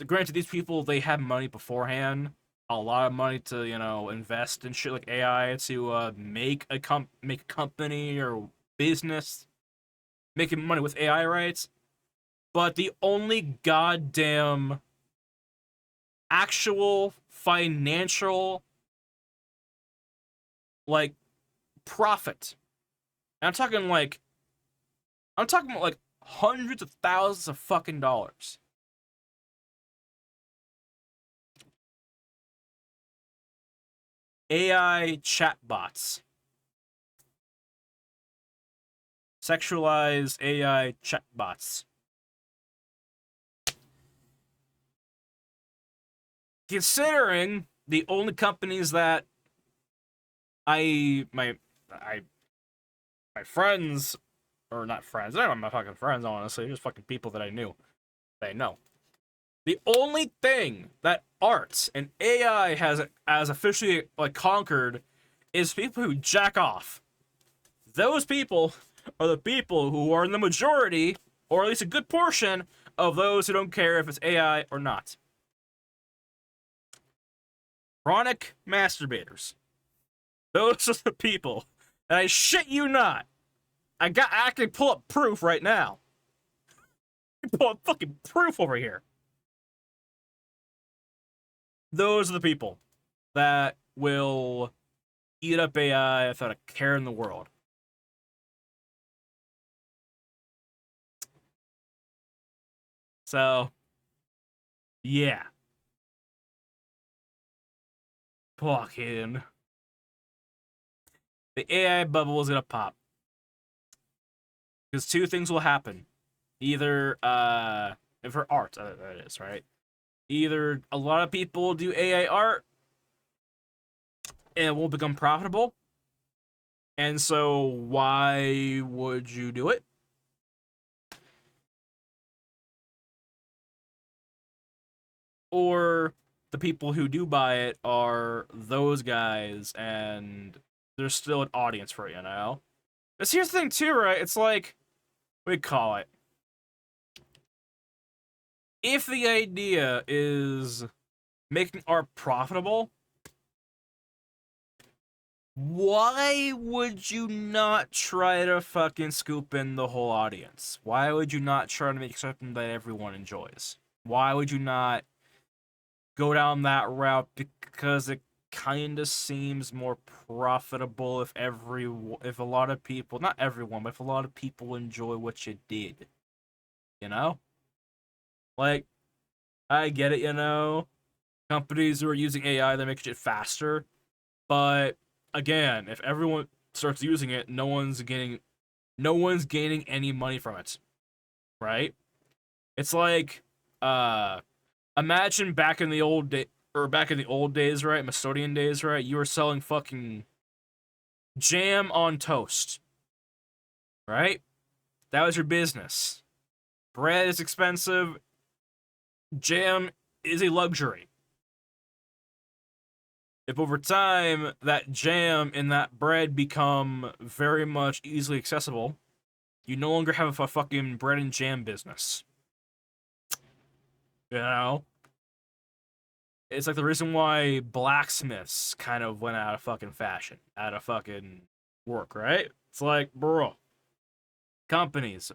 granted, these people, they have money beforehand, a lot of money to, you know, invest in shit like AI to make a company or business making money with AI, right? But the only goddamn actual financial like profit, and I'm talking about like hundreds of thousands of fucking dollars. AI chatbots. Sexualized AI chatbots. Considering the only companies that my friends, or not friends, they're not my fucking friends, honestly, just fucking people that I knew, that I know. The only thing that art and AI has officially like conquered is people who jack off. Those people are the people who are in the majority, or at least a good portion, of those who don't care if it's AI or not. Chronic masturbators. Those are the people. And I shit you not. I can pull up proof right now. Pull up fucking proof over here. Those are the people that will eat up AI without a care in the world. So, yeah. Fucking. The AI bubble is gonna pop. Because two things will happen. Either, and for art, that is, right? Either a lot of people will do AI art and it won't become profitable. And so why would you do it? Or the people who do buy it are those guys and there's still an audience for it, you know? But here's the thing too, right? It's like, we call it. If the idea is making art profitable, why would you not try to fucking scoop in the whole audience? Why would you not try to make something that everyone enjoys? Why would you not go down that route? Because it kind of seems more profitable if a lot of people, not everyone, but if a lot of people enjoy what you did. You know? Like, I get it, you know? Companies who are using AI, they make shit faster. But again, if everyone starts using it, no one's gaining any money from it. Right? It's like, imagine back in the old days, right? Macedonian days, right? You were selling fucking jam on toast. Right? That was your business. Bread is expensive. Jam is a luxury. If over time that jam and that bread become very much easily accessible, you no longer have a fucking bread and jam business. You know? it's like the reason why blacksmiths kind of went out of fucking fashion, out of fucking work, right? It's like, bro, companies,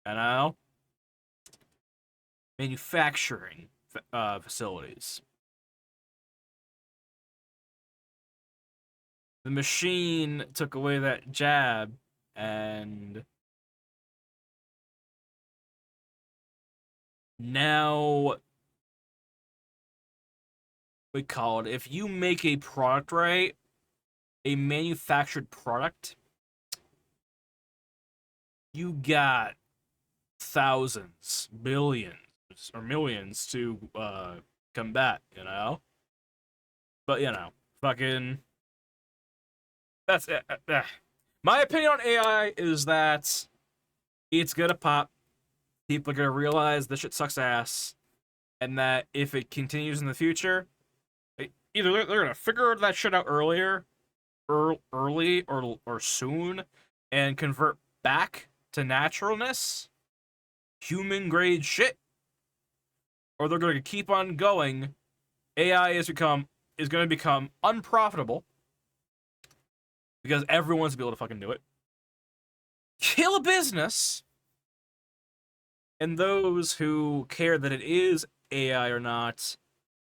you know, manufacturing facilities. The machine took away that jab, and now we call it, if you make a product right, a manufactured product, you got thousands, billions, or millions to combat, you know? But, you know, fucking, that's it. My opinion on AI is that it's gonna pop, people are gonna realize this shit sucks ass, and that if it continues in the future, either they're gonna figure that shit out early or soon, and convert back to naturalness, human grade shit, or they're gonna keep on going. AI is gonna become unprofitable because everyone's gonna be able to fucking do it. Kill a business, and those who care that it is AI or not,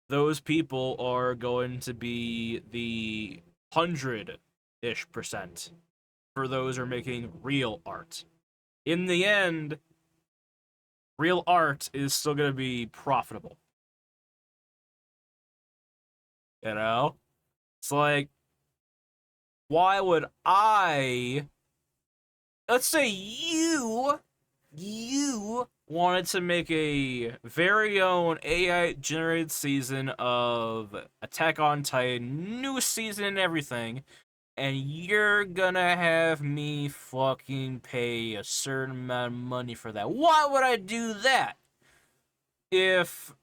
those people are going to be the 100-ish% for those who are making real art. In the end, real art is still going to be profitable. You know? It's like, why would let's say you wanted to make a very own AI-generated season of Attack on Titan, new season and everything, and you're gonna have me fucking pay a certain amount of money for that. Why would I do that? If,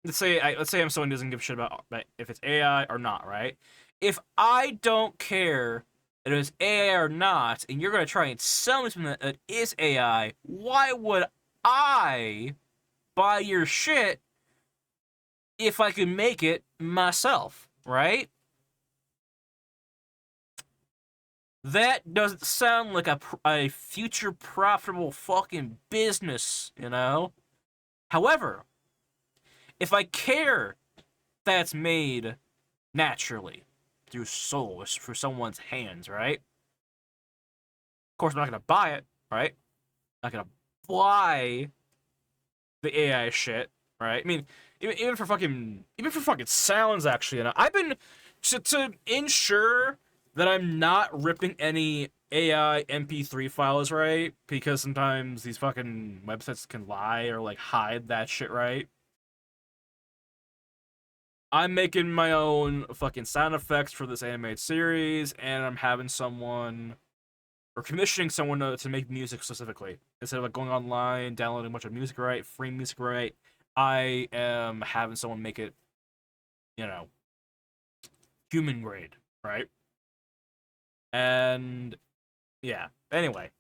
let's say I'm someone who doesn't give a shit about if it's AI or not, right? If I don't care that it's AI or not, and you're gonna try and sell me something that is AI, why would I buy your shit if I can make it myself, right? That doesn't sound like a future profitable fucking business, you know? However, if I care that's made naturally through souls, through someone's hands, right? Of course, I'm not gonna buy it, right? I'm not gonna buy the AI shit, right? I mean, even for fucking sounds, actually, and I've been to ensure that I'm not ripping any AI MP3 files, right? Because sometimes these fucking websites can lie or like hide that shit, right? I'm making my own fucking sound effects for this animated series, and I'm having someone, or commissioning someone to make music specifically. Instead of like going online, downloading a bunch of music, right? Free music, right? I am having someone make it, you know, human grade, right? And yeah. Anyway,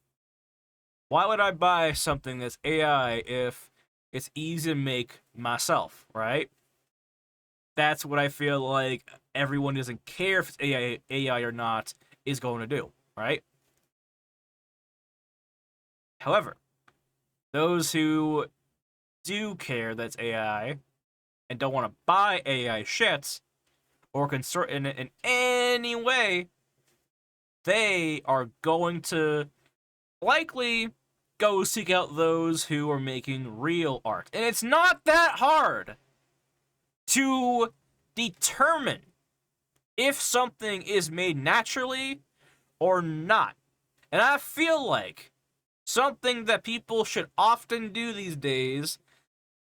why would I buy something that's AI if it's easy to make myself, right? That's what I feel like everyone doesn't care if it's AI or not is going to do, right? However, those who do care that's AI and don't want to buy AI shit or consort in it in any way, they are going to likely go seek out those who are making real art. And it's not that hard to determine if something is made naturally or not. And I feel like something that people should often do these days,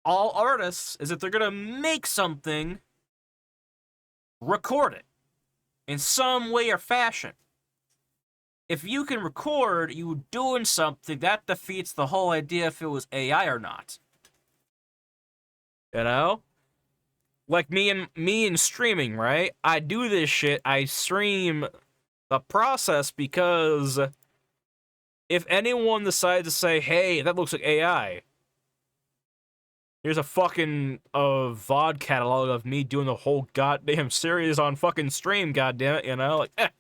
all artists, is if they're gonna make something, record it in some way or fashion. If you can record you doing something, that defeats the whole idea if it was AI or not. You know? Like me and streaming, right? I do this shit, I stream the process because if anyone decides to say, hey, that looks like AI, Here's a fucking VOD catalog of me doing the whole goddamn series on fucking stream, goddammit, you know? Like,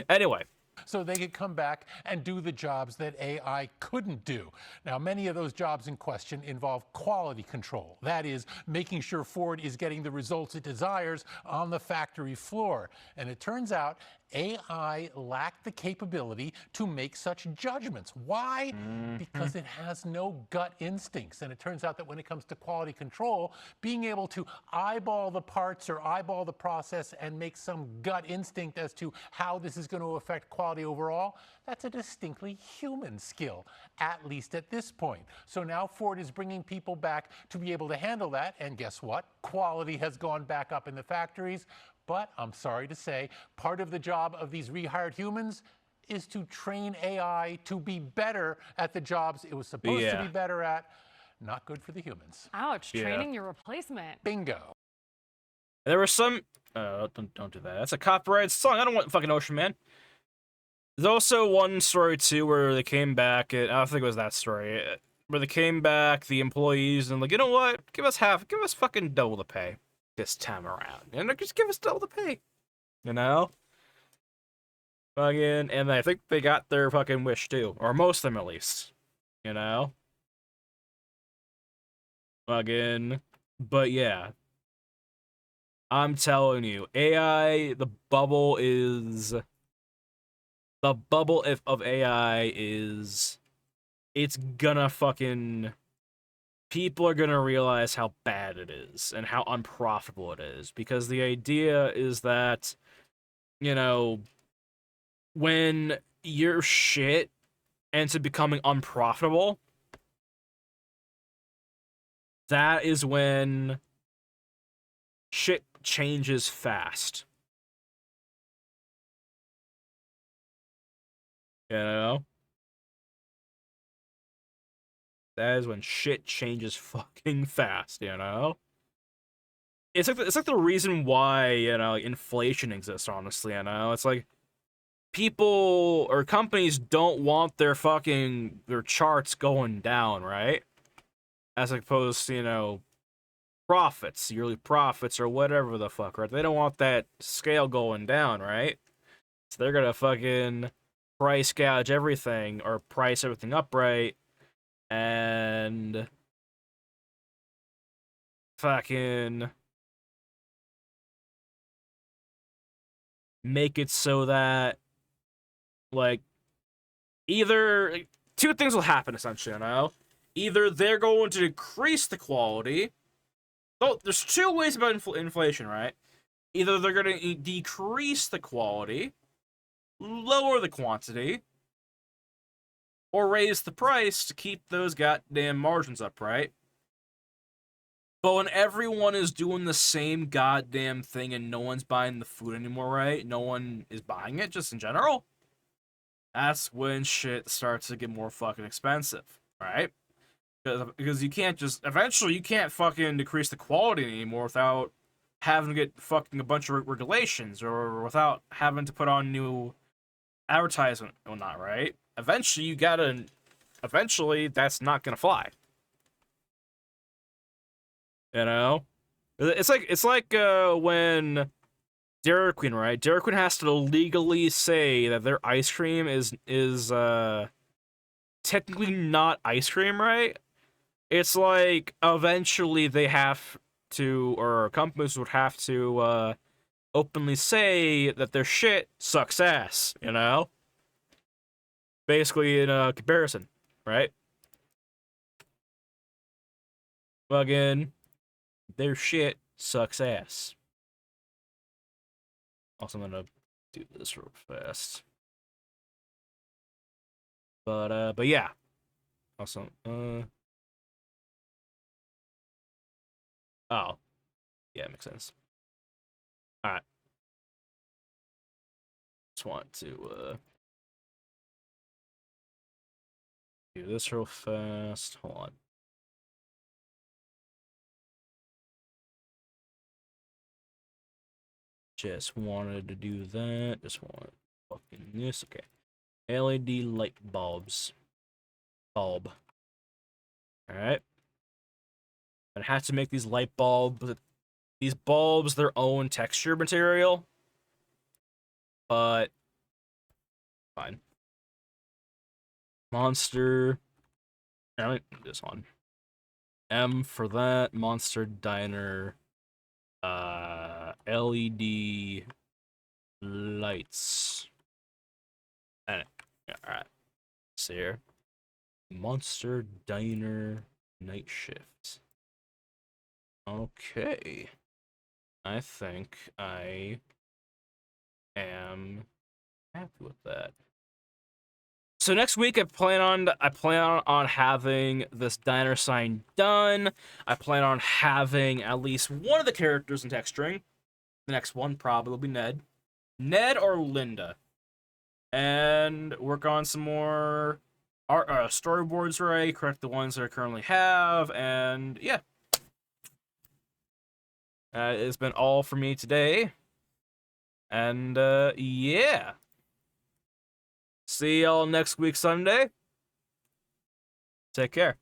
Anyway. So they could come back and do the jobs that AI couldn't do. Now, many of those jobs in question involve quality control. That is, making sure Ford is getting the results it desires on the factory floor. And it turns out AI lacked the capability to make such judgments. Why? Because it has no gut instincts. And it turns out that when it comes to quality control, being able to eyeball the parts or eyeball the process and make some gut instinct as to how this is going to affect quality overall, that's a distinctly human skill, at least at this point. So now Ford is bringing people back to be able to handle that. And guess what? Quality has gone back up in the factories. But I'm sorry to say, part of the job of these rehired humans is to train AI to be better at the jobs it was supposed to be better at. Not good for the humans. Ouch, training your replacement. Bingo. There were some... don't do that. That's a copyrighted song. I don't want fucking Ocean Man. There's also one story, too, where they came back... I don't think it was that story. Where they came back, the employees, and like, you know what? Give us fucking double the pay this time around. And just give us double the pay. You know? Fucking... And I think they got their fucking wish, too. Or most of them, at least. You know? Fucking... But yeah. I'm telling you, AI, the bubble of AI is, it's gonna fucking, people are gonna realize how bad it is and how unprofitable it is, because the idea is that, you know, when your shit ends up becoming unprofitable, that is when shit changes fast. You know? That is when shit changes fucking fast, you know? It's like the reason why, you know, inflation exists, honestly, you know? It's like people or companies don't want their charts going down, right? As opposed to, you know, profits, yearly profits or whatever the fuck, right? They don't want that scale going down, right? So they're gonna fucking price gouge everything or price everything upright and fucking make it so that, like, either two things will happen, essentially, you know? Either they're going to decrease the quality. Oh, there's two ways about inflation, right? Either they're going to decrease the quality, lower the quantity, or raise the price to keep those goddamn margins up, right? But when everyone is doing the same goddamn thing and no one's buying the food anymore, right? No one is buying it, just in general. That's when shit starts to get more fucking expensive, right? Because you can't just... Eventually, you can't fucking decrease the quality anymore without having to get fucking a bunch of regulations or without having to put on new advertisement or not, right? Eventually, you gotta... Eventually, that's not gonna fly. You know? It's like when Dairy Queen, right? Dairy Queen has to legally say that their ice cream is technically not ice cream, right? It's like eventually they have to, or companies would have to openly say that their shit sucks ass, you know? Basically in a comparison, right? Again, their shit sucks ass. Also, I'm gonna do this real fast. But yeah. Also, oh. Yeah, makes sense. Alright. Just want to, do this real fast. Hold on. Just wanted to do that. Just want fucking this. Okay. LED light bulbs. Bulb. Alright. And I had to make these light bulbs. These bulbs, their own texture material. But fine. Monster. This one. M for that. Monster Diner. LED lights. And yeah, alright. See here. Monster Diner night shift. Okay. I think I am happy with that. So next week I plan on having this diner sign done. I plan on having at least one of the characters in texturing. The next one probably will be Ned. Ned or Linda. And work on some more art storyboards, right? Correct the ones that I currently have, and yeah. It's been all for me today. And yeah. See y'all next week Sunday. Take care.